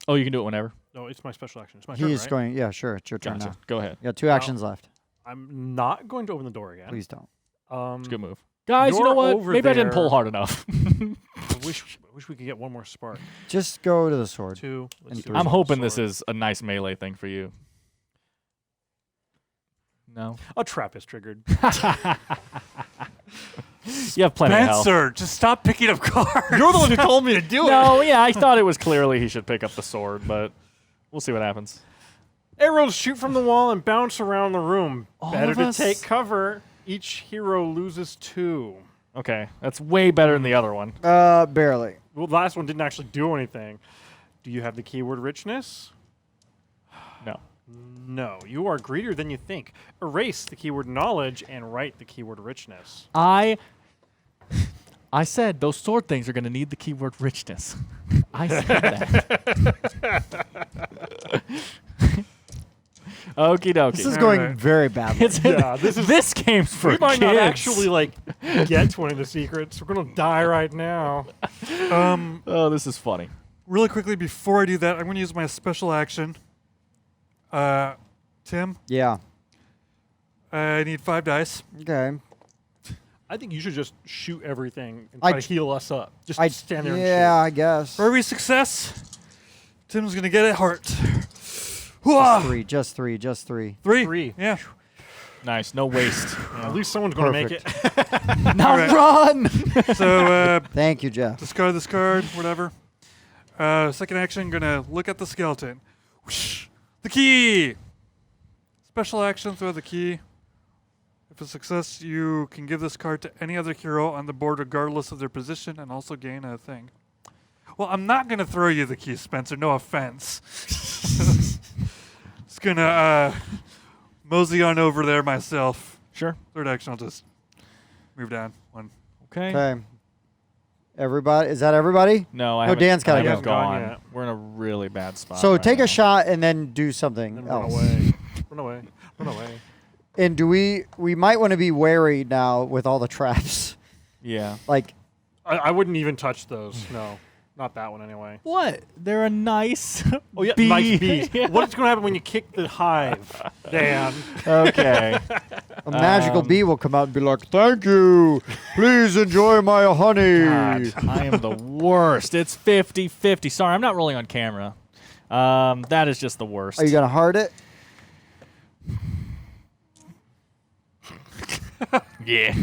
oh, you can do it whenever. No, it's my special action. It's my turn, He's right? going, yeah, sure. It's your turn Gotcha. now. Go ahead. You got 2 actions left. I'm not going to open the door again. Please don't. It's a good move. Guys, you know You're what? over Maybe I didn't pull there. hard enough. I wish we could get one more spark. Just go to the sword. 2. Let's And do three. I'm the hoping this sword. is a nice melee thing for you. No. A trap is triggered. You have plenty of health. Spencer, just stop picking up cards. You're the one who told me to do it. No, yeah, I thought it was clearly he should pick up the sword, but we'll see what happens. Arrows shoot from the wall and bounce around the room. All Better of to us- take cover. Each hero loses 2. Okay, that's way better than the other one. Barely. Well, the last one didn't actually do anything. Do you have the keyword richness? No. No. You are greedier than you think. Erase the keyword knowledge and write the keyword richness. I said those sword things are going to need the keyword richness. I said that. Okie dokie. This is going Alright. very badly. It's Yeah, this is- this game's for We might kids. not actually get to any of the secrets. We're gonna die right now. Oh, this is funny. Really quickly, before I do that, I'm going to use my special action. Tim, Yeah. I need 5 dice. Okay. I think you should just shoot everything and I try to heal us up. Just I stand there yeah, and I guess. For every success, Tim's going to get a heart. Just Hooah! 3. Just 3. Just 3. 3. 3. Yeah. Nice, no waste. shoot. At least someone's gonna make it. Now Alright. run! So, Thank you, Jeff. discard this card, whatever. Second action, going to look at the skeleton. Whoosh. The key! Special action, throw the key. If a success, you can give this card to any other hero on the board regardless of their position and also gain a thing. Well, I'm not going to throw you the key, Spencer. No offense. Just going to mosey on over there myself. Sure. Third action, I'll just move down one. Okay. Okay. Everybody, is that everybody? No, I No, haven't. Dan's gotta I go. haven't Gone gone. yet. We're in a really bad spot. So right take now. a shot and then do something Then run else. away. Run away. Run away. And do we might want to be wary now with all the traps. Yeah. Like, I wouldn't even touch those. No, not that one anyway. What? They're a nice. Oh yeah, bee. nice bees. Yeah. What's going to happen when you kick the hive, Dan? Okay. a magical bee will come out and be like, "Thank you. Please enjoy my honey." God, I am the worst. It's 50-50. Sorry, I'm not rolling on camera. That is just the worst. Are you gonna heart it? Yeah.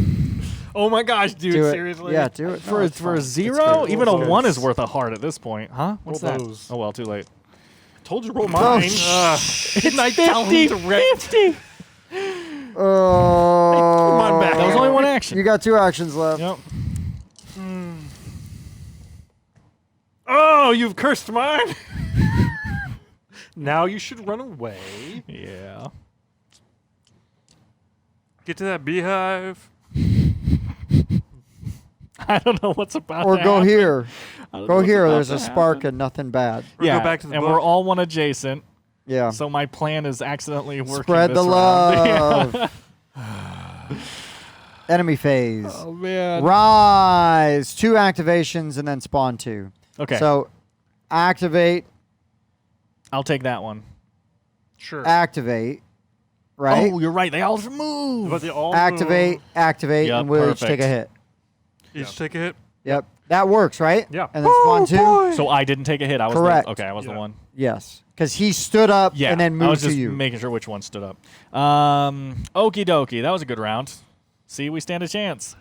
Oh my gosh, dude! Do it. Seriously? Yeah, do it. For, No, a, it's for a fine. zero, good. even a Roll 1 those. is worth a heart at this point. Huh? What's Roll that? those. Oh, well, too late. Told you to roll mine. It's I tell him to rip? 50. Oh, on back. That was only one action. You got 2 actions left. Yep. Oh, you've cursed mine. Now you should run away. Yeah. Get to that beehive. I don't know what's about Or to go happen. here. I don't know Go what's here. about There's to a spark happen. and nothing bad. Or Yeah, go back to the and book. we're all one adjacent. Yeah. So my plan is accidentally working. Spread this the round. love. Enemy phase. Oh man. Rise. 2 activations and then spawn 2. Okay. So activate, I'll take that one. Sure. activate, right? Oh, you're right. They all move. But they all Activate, activate, Yep, and we'll each perfect. take a hit. Each take a hit. Yep. That works, right? Yeah. And then spawn 2? So I didn't take a hit. I was Correct. The, okay. I was the Yeah. one. Yes. Because he stood up Yeah. and then I moved was to just you. making sure which one stood up. Okie dokie. That was a good round. See, we stand a chance.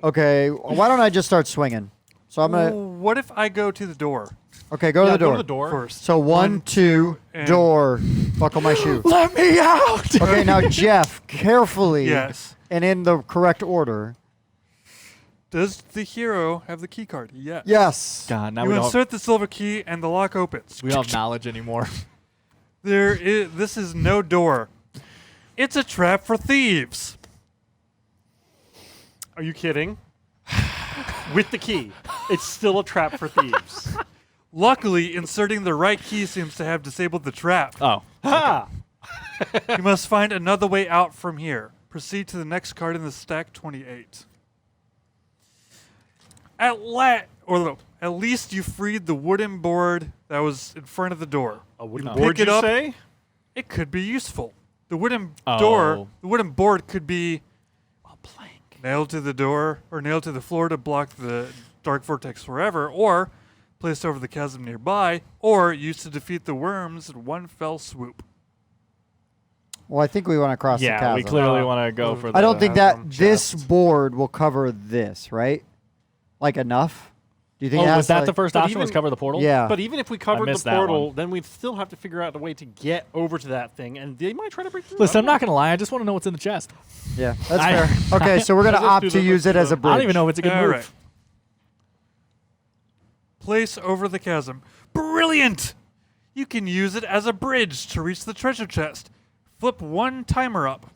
Okay. Why don't I just start swinging? So I'm going to. What if I go to the door Okay, go to Yeah, the door. Go to the door. first? So 1, 2, and- door. Buckle my shoe. Let me out. Okay, now Jeff, carefully Yes. and in the correct order. Does the hero have the key card? Yes. Yes. God, now You we don't, insert the silver key and the lock opens. we don't have knowledge anymore. This is no door. It's a trap for thieves. Are you kidding? With the key, it's still a trap for thieves. Luckily, inserting the right key seems to have disabled the trap. Oh. Ha! You must find another way out from here. Proceed to the next card in the stack, 28. At least you freed the wooden board that was in front of the door. A wooden You board, pick it you up. say? It could be useful. The wooden Oh. the wooden board could be nailed to the door or nailed to the floor to block the dark vortex forever, or placed over the chasm nearby, or used to defeat the worms in one fell swoop. Well, I think we want to cross the Yeah, chasm. we clearly want to go for the I don't think that chasm this chest. board will cover this, right? Like enough? Do you think Oh, it has was to, that like- the first But option? Was even- cover the portal? Yeah. But even if we covered the missed that portal, one. then we'd still have to figure out a way to get over to that thing, and they might try to break through. Listen, I I'm don't not gonna lie. I just want to know what's in the chest. Yeah, that's I- fair. Okay, so we're going to Let's opt do to that, use let's it do as a that. bridge. I don't even know if it's a good All move. right. Place over the chasm. Brilliant! You can use it as a bridge to reach the treasure chest. Flip one timer up.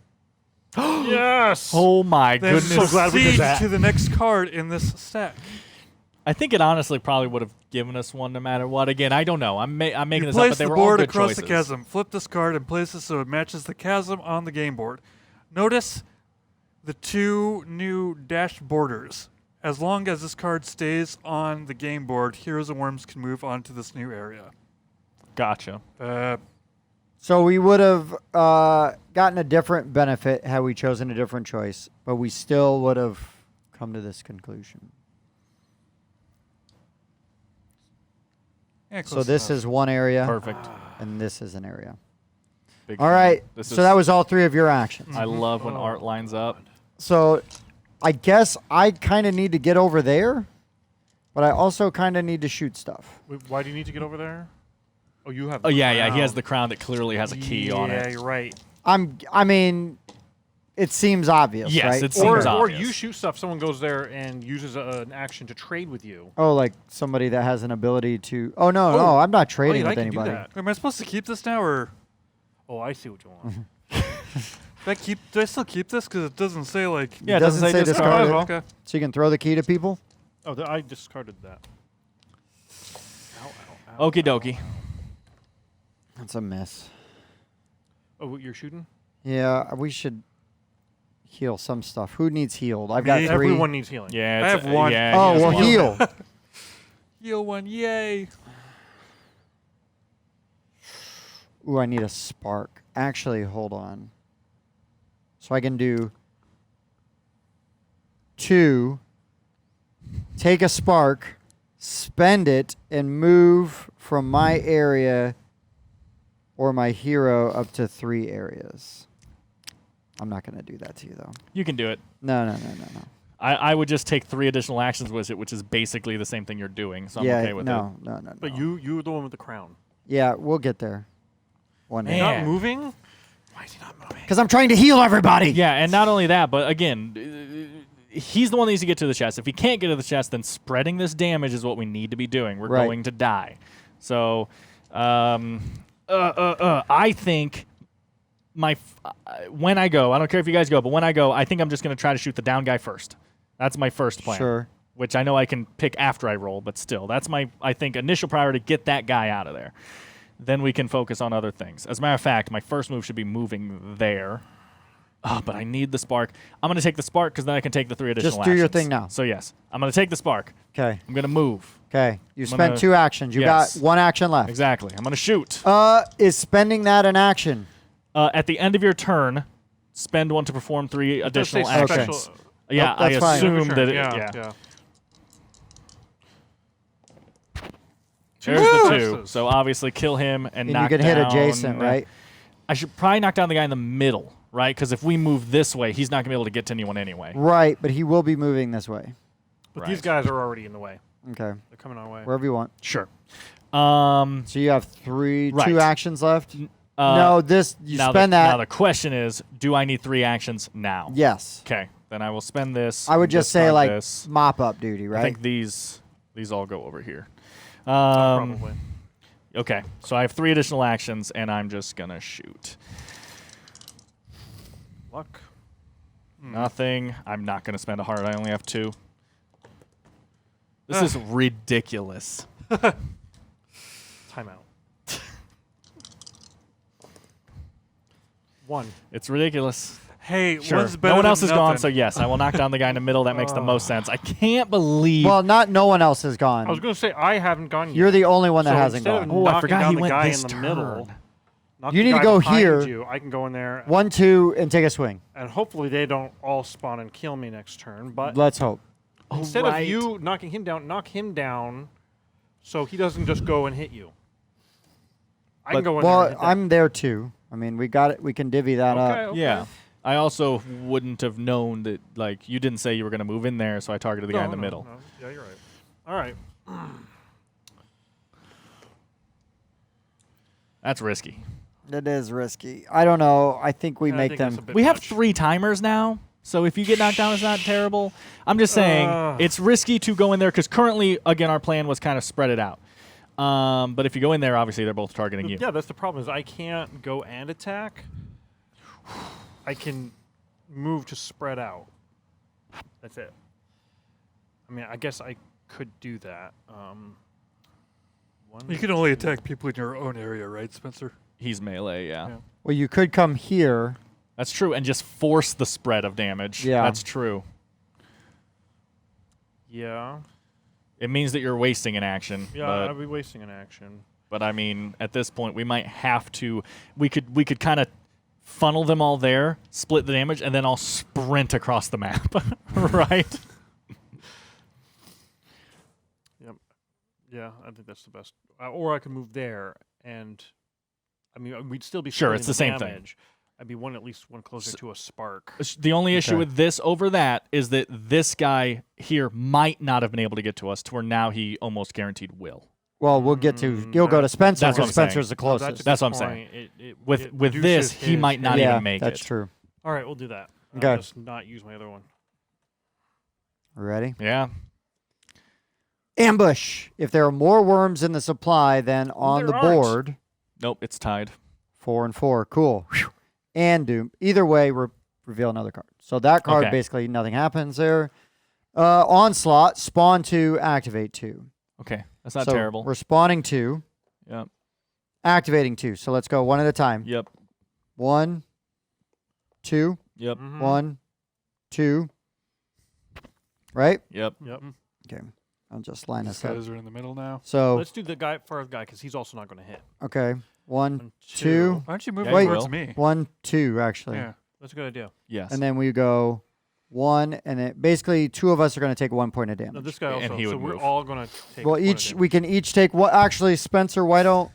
know. Yes. Oh my Then goodness! so glad we did proceed that. to the next card in this stack. I think it honestly probably would have given us one no matter what. Again, I don't know. I'm making You this up, but place they the were all board good across choices. the chasm. Flip this card and place it so it matches the chasm on the game board. Notice the 2 new dashed borders. As long as this card stays on the game board, heroes and worms can move on to this new area. Gotcha. So we would have gotten a different benefit had we chosen a different choice, but we still would have come to this conclusion. Yeah, So close this enough. is one area, Perfect. and this is an area. Big All fan. right, This so is- that was all 3 of your actions. I love when Oh, art lines up. So I guess I kind of need to get over there, but I also kind of need to shoot stuff. Wait, why do you need to get over there? Oh, you have. Oh the yeah, yeah. He has crown. the crown that clearly has a key on Yeah, it. you're right. I mean, it seems obvious, Yes, right? it seems Or obvious. you shoot stuff, someone goes there and uses an action to trade with you. Oh, like somebody that has an ability to. Oh no, I'm not trading I with can do anybody. that. Am I supposed to keep this now, or Oh, I see what you want. do I still keep this? Because it doesn't say like. Yeah, it doesn't doesn't say say discard. discard. Okay. So you can throw the key to people. Oh, I discarded that. Ow, ow, ow, Okie dokie. That's a miss. Oh, you're shooting? Yeah, we should heal some stuff. Who needs healed? I've got Me. 3. Everyone needs healing. Yeah, I it's have one. Yeah, Oh he has well, one. heal. Heal one, yay! Ooh, I need a spark. Actually, hold on. So I can do 2. Take a spark, spend it, and move from my area or my hero up to 3 areas. I'm not going to do that to you, though. You can do it. No. I would just take 3 additional actions with it, which is basically the same thing you're doing. So I'm yeah, okay with it. no. But you're the one with the crown. Yeah, we'll get there. One day. Man. Not moving? Why is he not moving? Because I'm trying to heal everybody. Yeah, and not only that, but again, he's the one that needs to get to the chest. If he can't get to the chest, then spreading this damage is what we need to be doing. We're Right. going to die. So, I think when I go, I don't care if you guys go, but when I go, I think I'm just going to try to shoot the down guy first. That's my first plan. Sure. Which I know I can pick after I roll, but still, that's my, I think, initial priority, get that guy out of there. Then we can focus on other things. As a matter of fact, my first move should be moving there. Oh, but I need the spark. I'm going to take the spark because then I can take the 3 additional Just do your actions. thing now. So, yes, I'm going to take the spark. Okay. I'm going to move. Okay. You I'm spent gonna- 2 actions. You Yes. got 1 action left. Exactly. I'm going to shoot. Is spending that an action? At the end of your turn, spend 1 to perform 3 It does say additional Okay. actions. special- Yeah, Oh, that's I fine. assume Sure, that yeah. There's the 2. successes. So obviously kill him and And knock you can hit down- adjacent, right? I should probably knock down the guy in the middle, right? Because if we move this way, he's not going to be able to get to anyone anyway. Right, but he will be moving this way. But these Right. guys are already in the way. Okay. They're coming our way. Wherever you want. Sure. So you have 2 Right. actions left? no, this you spend Now that. the question is, do I need 3 actions now? Yes. Okay, then I will spend this. I would just say discard like this. mop up duty, I right? think these all go over here. Probably. Okay, so I have 3 additional actions, and I'm just gonna shoot. Luck. Nothing. I'm not gonna spend a heart. I only have 2. This is ridiculous. Timeout. 1. It's ridiculous. Hey, Sure. one's better No one than else is gone, nothing. so yes, I will knock down the guy in the middle. That makes the most sense. I can't believe. well, not no one else has gone. I was going to say, I haven't gone yet. You're the only one that So hasn't instead of gone. Oh, I knocking forgot down he the went guy this in the turn. middle. knock You the need to guy go behind here. You. I can go in there, 1, 2, and take a swing. and hopefully they don't all spawn and kill me next turn. But Let's hope. instead right. of you knocking him down, knock him down, so he doesn't just go and hit you. I can go in there. Well, and hit that. I'm there too. I mean, we got it. We can divvy that okay, up. okay. Yeah. I also wouldn't have known that, like, you didn't say you were going to move in there, so I targeted the guy in the middle. No. Yeah, you're right. All right. That's risky. It is risky. I don't know. I think we Yeah, I make think that's them. a bit We have much. 3 timers now, so if you get knocked down, it's not terrible. I'm just saying it's risky to go in there because currently, again, our plan was kind of spread it out. But if you go in there, obviously they're both targeting you. Yeah, that's the problem. Is I can't go and attack. I can move to spread out. That's it. I mean, I guess I could do that. You can only attack people in your own area, right, Spencer? He's melee, yeah. Yeah. Well, you could come here. That's true, and just force the spread of damage. Yeah. That's true. Yeah. It means that you're wasting an action. Yeah, but, I'd be wasting an action. but I mean, at this point, we might have to. We could kind of funnel them all there, split the damage, and then I'll sprint across the map. Right? Yep. Yeah, I think that's the best. Or I could move there, and I mean, we'd still be Sure, splitting it's the same thing. damage. I'd be at least one closer to a spark. The only issue Okay. with this over that is that this guy here might not have been able to get to us to where now he almost guaranteed will. Well, we'll get to. You'll go to Spencer That's what because I'm saying. Spencer's the No, closest. That's what I'm saying. With this, he might not yeah, even make that's it. true. All right, we'll do that. Okay. I'll just not use my other one. Ready? Yeah. Ambush. If there are more worms in the supply than on There the aren't. board, Nope, it's tied. 4 and 4. Cool. And Doom. Either way, reveal another card. So that card, Okay. basically, nothing happens there. Onslaught. Spawn 2, activate 2. Okay, that's not So terrible. We're spawning 2, Yep. activating 2. So let's go one at a time. Yep. 1, 2, Yep. Mhm. 1, 2. Right? Yep. Yep. Okay. I'll just line These this up. guys are in the middle now. So, Let's do the guy first guy because he's also not going to hit. okay. 1, 1, 2. Why don't you move Yeah, over you towards will. me? 1, 2, actually. Yeah. That's a good idea. Yes. And then we go 1, and it basically 2 of us are going to take 1 point of damage. No, this guy And also. he So would we're move. all going to take. Well, one of each them. we can each take what? Actually, Spencer, why don't?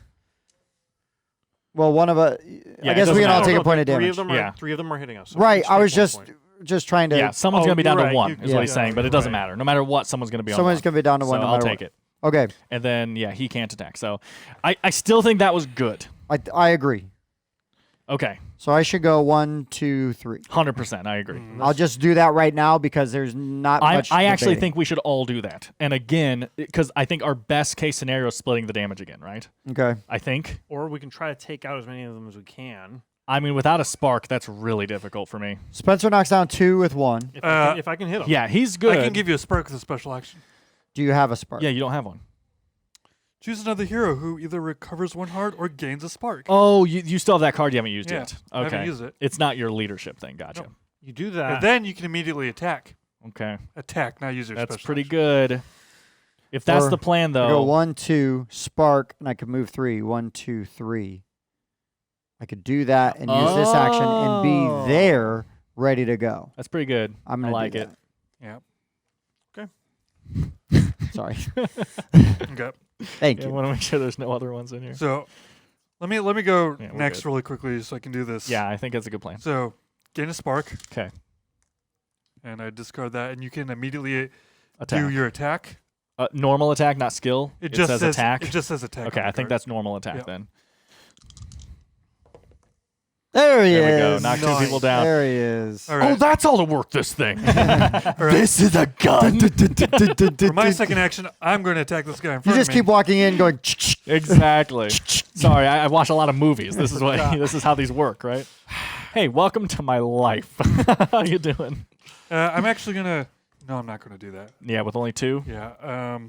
Well, one of us. Yeah, I it guess we doesn't can all matter. take No, a point of three damage. of them are, Yeah. 3 of them are hitting us. So Right. each I take was 1 point. just trying to. yeah, someone's Oh, going to be down you're to right. 1, You- is what yeah, he's saying, but you're it doesn't right. matter. No matter what, someone's going to be on Someone's 1. going to be down to 1 So no I'll matter take what. it. Okay. And then, yeah, he can't attack. So I still think that was good. I agree. Okay. So I should go 1, 2, 3. 100%. I agree. I'll just do that right now because there's not much. I actually debating. think we should all do that. And again, because I think our best case scenario is splitting the damage again, right? Okay. I think. Or we can try to take out as many of them as we can. I mean, without a spark, that's really difficult for me. Spencer knocks down 2 with 1. If I can hit them. Yeah, he's good. I can give you a spark with a special action. Do you have a spark? Yeah, you don't have one. Choose another hero who either recovers 1 heart or gains a spark. Oh, you still have that card you haven't used Yeah, yet. I Okay. haven't used it. It's not your leadership thing. Gotcha. No. You do And that. then you can immediately attack. Okay. Attack, not use your That's special pretty action. good. If that's Or the plan, I though. go 1, 2, spark, and I could move 3. 1, 2, 3. I could do that and use this action and Oh. be there, ready to go. That's pretty good. I'm I gonna like do it. Yeah. that. Sorry. Okay. Thank Yeah, I you. want to make sure there's no other ones in here. So let me go Yeah, we're next good. really quickly so I can do this. Yeah, I think that's a good plan. So gain a spark. 'Kay. And I discard that, and you can immediately Attack. do your attack. Normal attack, not skill. It just says attack. It just says attack. Okay, on the I think card. that's normal attack Yep. then. There he There we go. is. Knock 2 people down. There he is. All right. Oh, that's all to work this thing. All right. This is a gun. For my second action, I'm going to attack this guy in You front just of me. keep walking in, going. Exactly. Sorry, I watch a lot of movies. This is what this is how these work, right? Hey, welcome to my life. How you doing? I'm actually going to. No, I'm not going to do that. Yeah, with only 2. Yeah.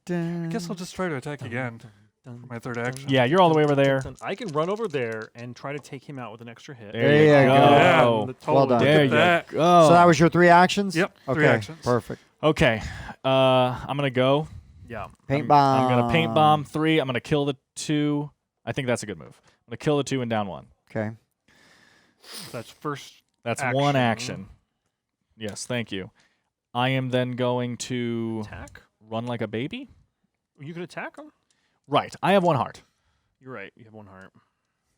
I guess I'll just try to attack again for my third action. Yeah, you're all the way over there. I can run over there and try to take him out with an extra hit. There you you go. go. Yeah. Well done. There at you that. go. So that was your 3 actions? Yep, Okay. 3 actions. Perfect. Okay. I'm gonna go. Yeah. Paint I'm gonna bomb. paint bomb 3. I'm gonna kill the 2. I think that's a good move. I'm gonna kill the 2 and down 1. Okay. That's first. That's Action. 1 action. Yes, thank you. I am then going to Attack? run like a baby. You could attack him? Right. I have 1 heart. You're right. You have 1 heart.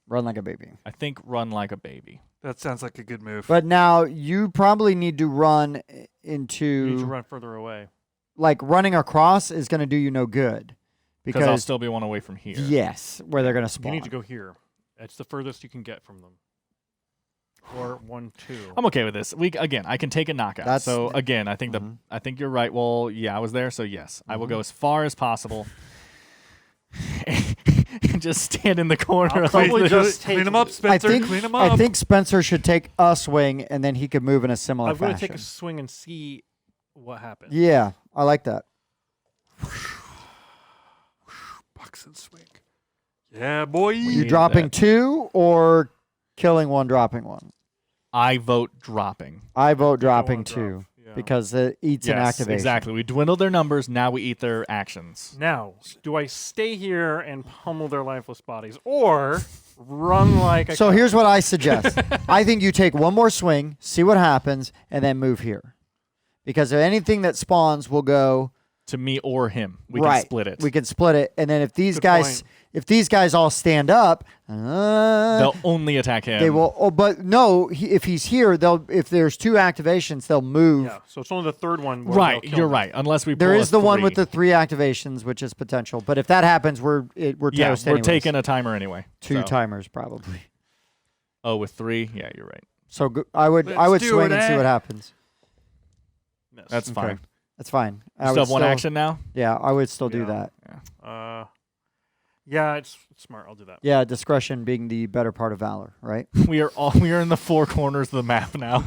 Run like a baby. I think run like a baby. That sounds like a good move. But now you probably need to run You into. need to run further away. Like running across is going to do you no good. Because I'll Because. still be 1 away from here. Yes, where they're going to You spawn. need to go here. It's the furthest you can get from them. Or 1, 2. I'm okay with this. I can take a knockout. That's- So again, I think Mhm. I think you're right. Well, yeah, I was there, so yes, I will go as far as possible. And just stand in the corner. I'll like probably this. just Clean take- him up, I Spencer. think, Clean him up. I think Spencer should take a swing and then he could move in a similar I'm going to fashion. take a swing and see what happens. Yeah, I like that. Box and swing. Yeah, boy. You need dropping that. 2 or killing 1, dropping 1? I vote dropping. I vote Go on, dropping drop. 2 Yeah. because it eats an Yes, activation. exactly. We dwindled their numbers. Now we eat their actions. Now, do I stay here and pummel their lifeless bodies or run like a So cow? here's what I suggest. I think you take 1 more swing, see what happens, and then move here. Because if anything that spawns will go to me or him. We right. can split it. We can split it, and then if these Good guys all stand up, They'll only attack him. they will. Oh, but no, if he's here, if there's 2 activations, they'll move. Yeah, so it's only the third one. Where Right, they'll kill you're him. right. Unless we There pull is a the one with 3. the 3 activations, which is potential. But if that happens, we're Yeah, toast. we're anyways. taking a timer anyway. 2 so. timers probably. Oh, with 3? Yeah, you're right. So I would Let's do swing it, and see eh? what happens. Miss. That's Okay. fine. That's fine. You still have one action now? Yeah, I would still do Yeah. that. Yeah, it's smart. I'll do that. Yeah, discretion being the better part of valor, right? We are in the 4 corners of the map now.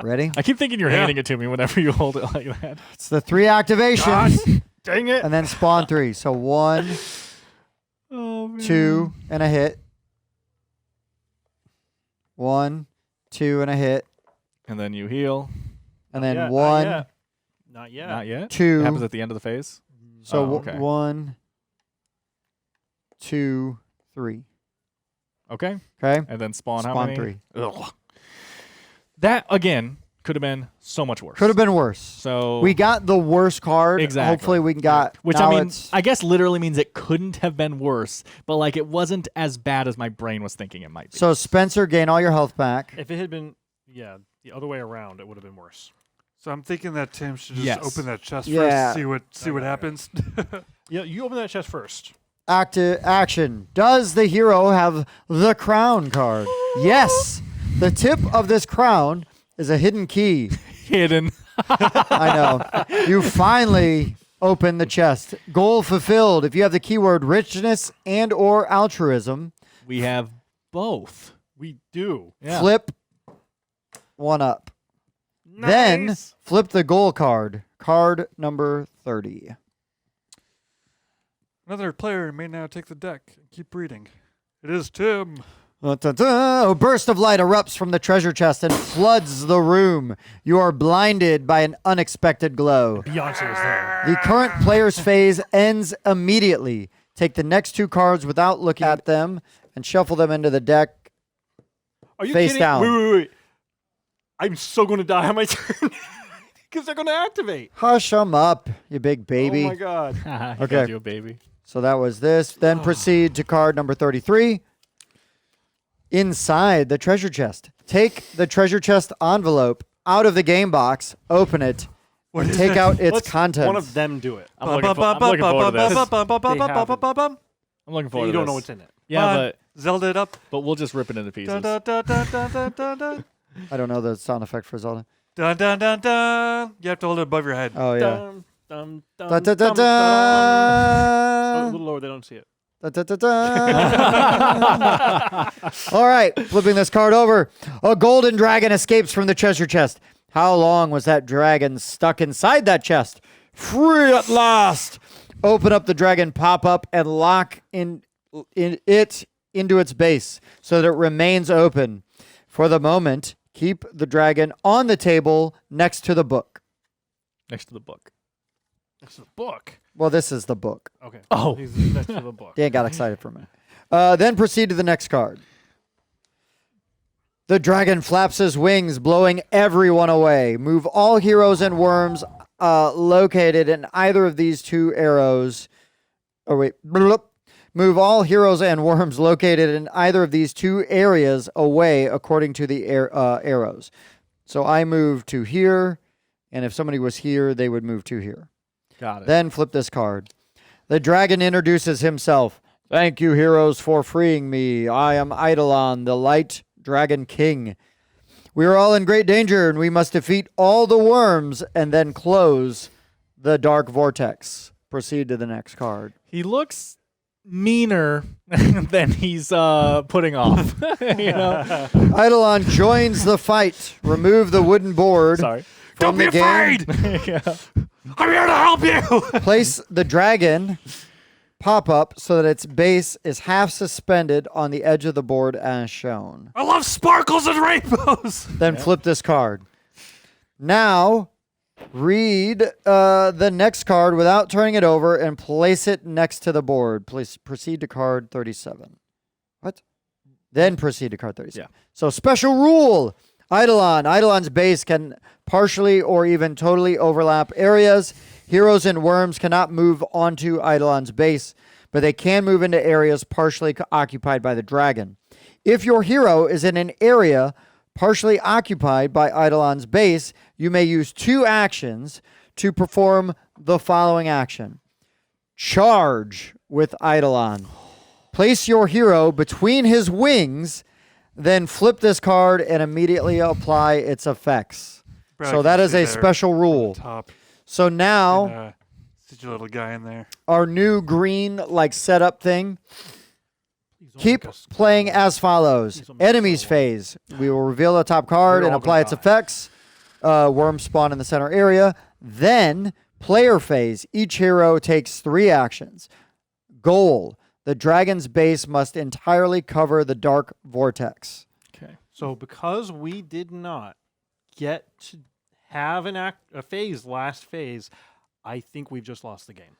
Ready? I keep thinking you're Yeah. handing it to me whenever you hold it like that. It's the 3 activations, Dang it! and then spawn 3. So 1, Oh, man. 2, and a hit. 1, 2, and a hit, And then you heal. and then Yeah, 1, Not yet. Not yet. 2. It happens at the end of the phase. So Oh, okay. 1, 2, 3. Okay. Okay. And then spawn, how Spawn many? 3. Ugh. That again could have been so much worse. Could have been worse. So We got the worst card. Exactly. Hopefully we got. which now I mean, it's- I guess literally means it couldn't have been worse, but like it wasn't as bad as my brain was thinking it might be. So Spencer, gain all your health back. If it had been, the other way around, it would have been worse. So I'm thinking that Tim should just Yes. open that chest Yeah. first, see what Okay. happens. Yeah, you open that chest first. Action. Does the hero have the crown card? Yes. The tip of this crown is a hidden key. Hidden. I know. You finally open the chest. Goal fulfilled. If you have the keyword richness and or altruism, We have both. We do. Yeah. flip 1 up. Then Nice. flip the goal card. Card number 30. Another player may now take the deck. Keep reading. It is Tim. A burst of light erupts from the treasure chest and floods the room. You are blinded by an unexpected glow. Beyonce is there. The current player's phase ends immediately. Take the next 2 cards without looking at them and shuffle them into the deck. Are you Face kidding? down. Wait. I'm so going to die on my turn because they're going to activate. Hush 'em up, you big baby. Oh my god. He Okay. got you a baby. So that was this. Then proceed to card number 33. Inside the treasure chest. Take the treasure chest envelope out of the game box, open it, What and is take it? out its Let's contents. one of them do it. I'm looking forward to this. I'm looking forward You to don't this. know what's in it. Yeah, Zelda it up. but we'll just rip it into pieces. Dun, dun, dun, dun, dun, dun, dun, dun. I don't know the sound effect for Zelda. Dun, dun, dun, dun. You have to hold it above your head. Oh, yeah. Dum, dum, dum, Da, da, da, dum, dum. Oh, a da. little lower, they don't see it. Da, da, da, da. All right, flipping this card over. A golden dragon escapes from the treasure chest. How long was that dragon stuck inside that chest? Free at last. Open up the dragon pop-up and lock in it into its base so that it remains open. For the moment, keep the dragon on the table next to the book. Next to the book. It's a book. Well, this is the book. Okay. Oh. He's next to the book. Dan got excited for a minute. Then proceed to the next card. The dragon flaps his wings, blowing everyone away. Move all heroes and worms located in either of these 2 arrows. Oh, wait. Bloop. Move all heroes and worms located in either of these 2 areas away according to the arrows. So I move to here, and if somebody was here, they would move to here. Got it. Then flip this card. The dragon introduces himself. Thank you, heroes, for freeing me. I am Eidolon, the Light Dragon King. We are all in great danger, and we must defeat all the worms and then close the Dark Vortex. Proceed to the next card. He looks meaner than he's putting off. You know? Eidolon joins the fight. Remove the wooden board Sorry. from the game. Yeah. I'm here to help you. Place the dragon pop-up so that its base is half suspended on the edge of the board as shown. I love sparkles and rainbows. Then flip this card. Now, read the next card without turning it over and place it next to the board. Please proceed to card 37. What? Then proceed to card 37. Yeah. So special rule. Eidolon. Eidolon's base can partially or even totally overlap areas. Heroes and worms cannot move onto Eidolon's base, but they can move into areas partially occupied by the dragon. If your hero is in an area partially occupied by Eidolon's base, you may use 2 actions to perform the following action. Charge with Eidolon. Place your hero between his wings, then flip this card and immediately apply its effects. Bro, I So can that is see a there special rule. Top. So now See your little guy in there. our new green like setup thing. Please don't Keep make us- playing as follows. Please don't make us Enemies go. phase. We will reveal the top card We're and all apply gonna its die. effects. Worms spawn in the center area. Then player phase. Each hero takes 3 actions. Goal. The dragon's base must entirely cover the dark vortex. Okay. So because we did not get to have a phase last phase, I think we've just lost the game.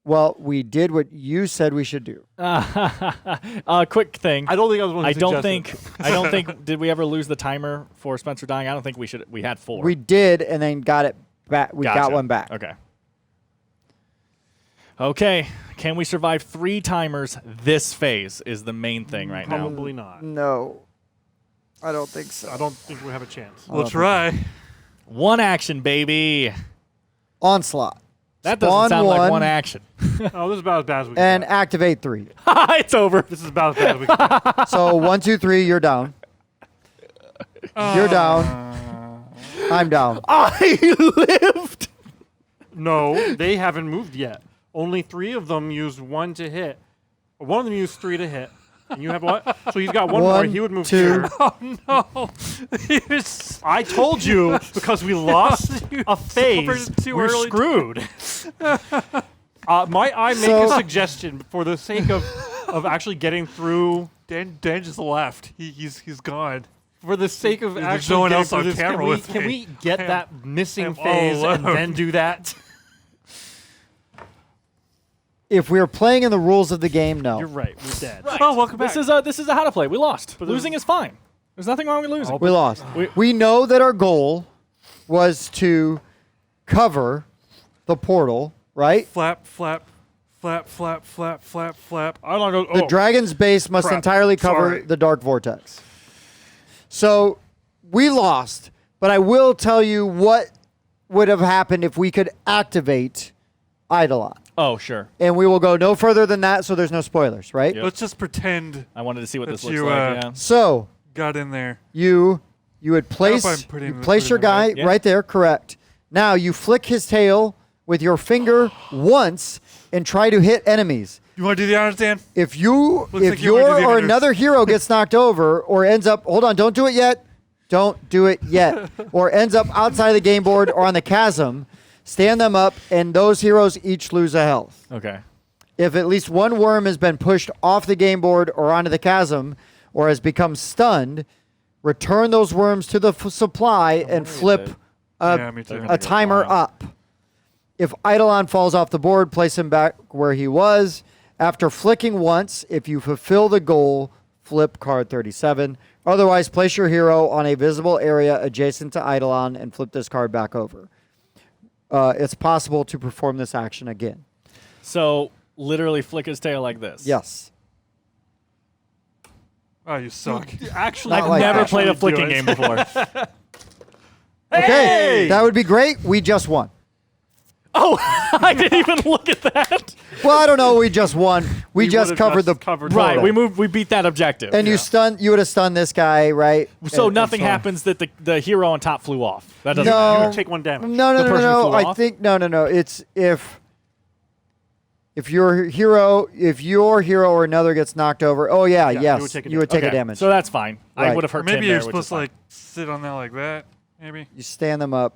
Well, we did what you said we should do. Quick thing. I don't think I was one who I don't suggested think. I don't think. Did we ever lose the timer for Spencer dying? I don't think we should. We had 4. We did, and then got it back. We got Gotcha. one back. Okay. Okay. Can we survive 3 timers this phase? Is the main thing right now. Probably not. No, I don't think so. I don't think we have a chance. I We'll don't try. 1 action, baby. Onslaught. That doesn't Spawn sound like one. 1 action. Oh, this is about as bad as we can And get. activate 3. It's over. This is about as bad as we can get. So 1, 2, 3, you're down. You're down. I'm down. I lived. No, they haven't moved yet. Only 3 of them used 1 to hit. One of them used 3 to hit. And you have what? So he's got 1 more. 1, He would move 2. here. Oh no! You're I told you because we lost a phase. too We're early. screwed. Might I make So- a suggestion for the sake of actually getting through? Dan just left. He's gone. For the sake of There's actually no one getting else through on this, camera can with can me. we get I'm- that missing I'm all phase and alone. then do that? If we are playing in the rules of the game, no. You're right. We're dead. Oh, welcome back. This is a how to play. We lost. Losing is fine. There's nothing wrong with losing. We lost. We- We know that our goal was to cover the portal, right? Flap, flap, flap, flap, flap, flap, flap. I don't know. The dragon's base must crap. entirely cover Sorry. the dark vortex. So we lost, but I will tell you what would have happened if we could activate Eidolon. Oh, sure. And we will go no further than that, so there's no spoilers, right? Yep. Let's just pretend I wanted to see what this That's looks you, like. Yeah. So got in there. you would place I'm putting you this place your in, guy right? Yeah. right there, correct. Now you flick his tail with your finger once and try to hit enemies. You want to do the honors, Dan? If you Looks if like you wanna do your the or honors. another hero gets knocked over or ends up hold on, don't do it yet. Don't do it yet. Or ends up outside of the game board or on the chasm, stand them up and those heroes each lose a health. Okay. If at least one worm has been pushed off the game board or onto the chasm or has become stunned, return those worms to the supply and worry, flip dude. Yeah, me too. They're a gonna go timer wild. up. If Eidolon falls off the board, place him back where he was. After flicking once, if you fulfill the goal, flip card 37. Otherwise, place your hero on a visible area adjacent to Eidolon and flip this card back over. It's possible to perform this action again. So literally flick his tail like this. Yes. Oh, you suck. Actually, Not I've like never that. played a Actually do flicking it. game before. Okay, that would be great. We just won. Oh, I didn't even look at that. Well, I don't know. We just won. We just would've covered the covered Right, portal. we beat that objective. And you would have stunned this guy, right? so And nothing so on. happens that the hero on top flew off. That doesn't No. You matter. would take 1 damage. No, no, The no, person who no. flew I off? think no. It's if your hero or another gets knocked over. Oh yeah, Yeah, yes, you would take a you would take a Okay, damage. So that's fine. I Right. would have Or hurt maybe Tim you're there, which supposed is to fine. like sit on that like that. Maybe. You stand them up.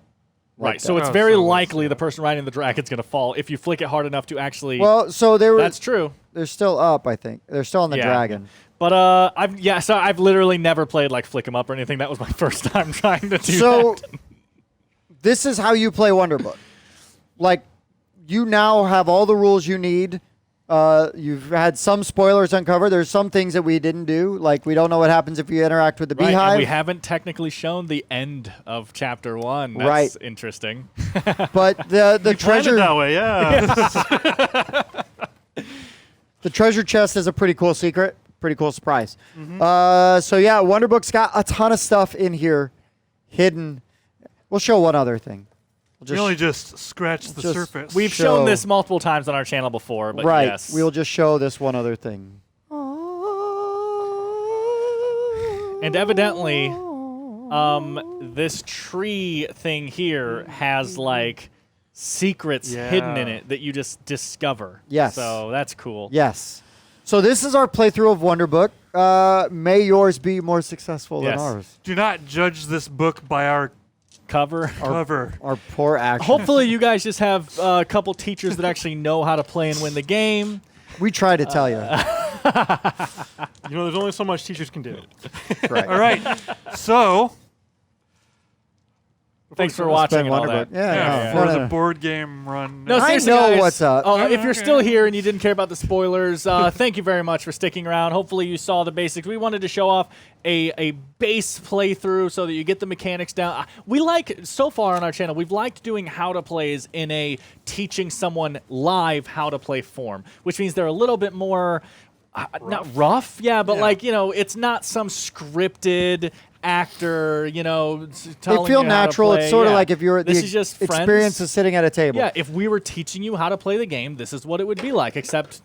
like Right. So that. it's Oh, very so likely it's- the person riding the dragon's going to fall if you flick it hard enough to actually. well, so that's true. they're still up. I think they're still on the Yeah. dragon. But I've literally never played like flick 'em up or anything. That was my first time trying to do So that. this is how you play Wonderbook. Like you now have all the rules you need You've had some spoilers uncovered. There's some things that we didn't do, like we don't know what happens if you interact with the Right, beehive. and we haven't technically shown the end of chapter 1. That's Right. interesting. But the Planned it treasure that way, yeah. the treasure chest is a pretty cool secret, pretty cool surprise. Mm-hmm. So yeah, Wonderbook's got a ton of stuff in here, hidden. We'll show one other thing. We'll We only just scratched the just- surface. We've show- shown this multiple times on our channel before, but right. yes. We'll just show this one other thing. And evidently, this tree thing here has like secrets hidden in Yeah. it that you just discover. Yes. So that's cool. Yes. So this is our playthrough of Wonderbook. May yours be more successful than Yes. ours. Do not judge this book by our Cover. cover. Our poor action. Hopefully, you guys just have a couple teachers that actually know how to play and win the game. We try to tell you. You know, there's only so much teachers can do. Right. All right. So, Thanks for Spend watching and all Wonderbook. that. Yeah. for no, the no. board game run. No, I seriously, know guys, what's up. If you're Okay. still here and you didn't care about the spoilers, thank you very much for sticking around. Hopefully you saw the basics. We wanted to show off a base playthrough so that you get the mechanics down. We like, so far on our channel, we've liked doing how to plays in a teaching someone live how to play form, which means they're a little bit more, not rough, yeah, but like, you know, it's not some scripted actor, you know, telling They feel you how to natural. It's play. sort of Yeah. like if you're This the is just friends. experience of sitting at a table. Yeah, if we were teaching you how to play the game, this is what it would be like, except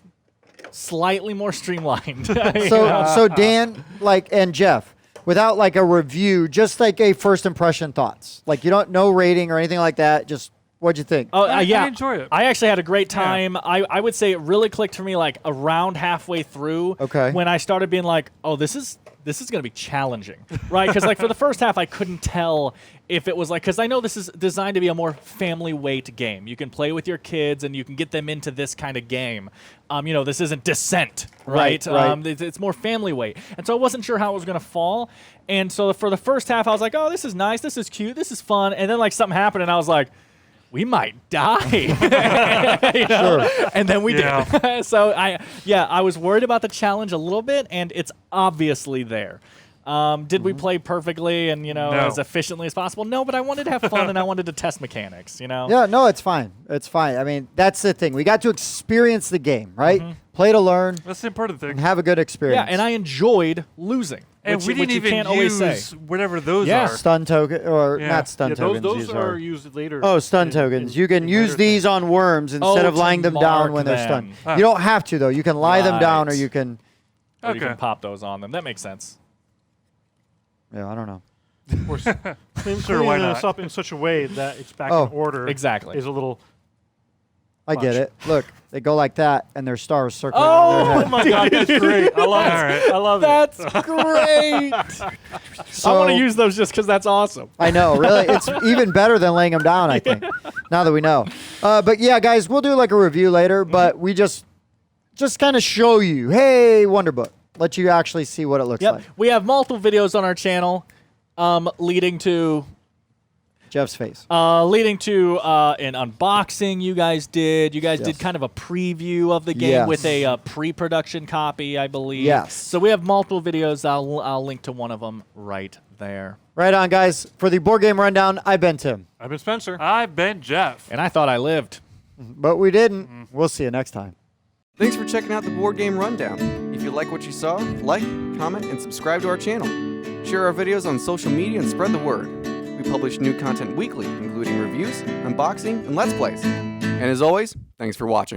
slightly more streamlined. So Dan, like, and Jeff, without like a review, just like a first impression thoughts. Like you don't know rating or anything like that. Just what'd you think? Oh, I yeah. enjoy it. I actually had a great time. I would say it really clicked for me like around halfway through. Okay. When I started being like, oh, this is going to be challenging, right? Because like for the first half, I couldn't tell if it was like, because I know this is designed to be a more family weight game. You can play with your kids and you can get them into this kind of game. You know, this isn't Descent, right? Right. It's more family weight. And so I wasn't sure how it was going to fall. And so for the first half, I was like, oh, this is nice. This is cute. This is fun. And then like something happened and I was like, we might die. You know? And then we did. So I was worried about the challenge a little bit, and it's obviously there. Did we play perfectly and, you know, No. as efficiently as possible? No, but I wanted to have fun and I wanted to test mechanics, you know? Yeah, no, it's fine. It's fine. I mean, that's the thing. We got to experience the game, right? Play to learn That's the important and thing. have a good experience. Yeah, and I enjoyed losing. And which, we didn't which even you can't always say. use whatever those Yeah. are. stun token or Yeah. not stun Yeah, tokens. those these are used later. Oh, stun in- tokens. in- You can in use later these things. on worms instead Oh, of to lying them down mark when they're them. stunned. You don't have to though. You can lie them down, or Right. you can. Or you Okay. can pop those on them. That makes sense. Yeah, I don't know. Of course, Sure, why cleaning not? this up in such a way that it's back Oh, in order. exactly. Is a little. I get Watch. it. Look, they go like that, and their stars circling around their Oh head. My God, that's great. I love it. All right. I love That's great. I want to use those just because that's awesome. I know, really. It's even better than laying them down, I think, now that we know. But yeah, guys, we'll do like a review later, but we just kind of show you, hey, Wonderbook. Let you actually see what it looks Yep. like. We have multiple videos on our channel leading to Jeff's face. an unboxing you guys did. You guys did Yes. kind of a preview of the game Yes. with a pre-production copy, I believe. Yes. So we have multiple videos. I'll link to one of them right there. Right on, guys. For the board game rundown, I've been Tim. I've been Spencer. I've been Jeff. And I thought I lived. But we didn't. We'll see you next time. Thanks for checking out the Board Game Rundown. If you like what you saw, like, comment, and subscribe to our channel. Share our videos on social media and spread the word. We publish new content weekly, including reviews, unboxing, and Let's Plays. And as always, thanks for watching.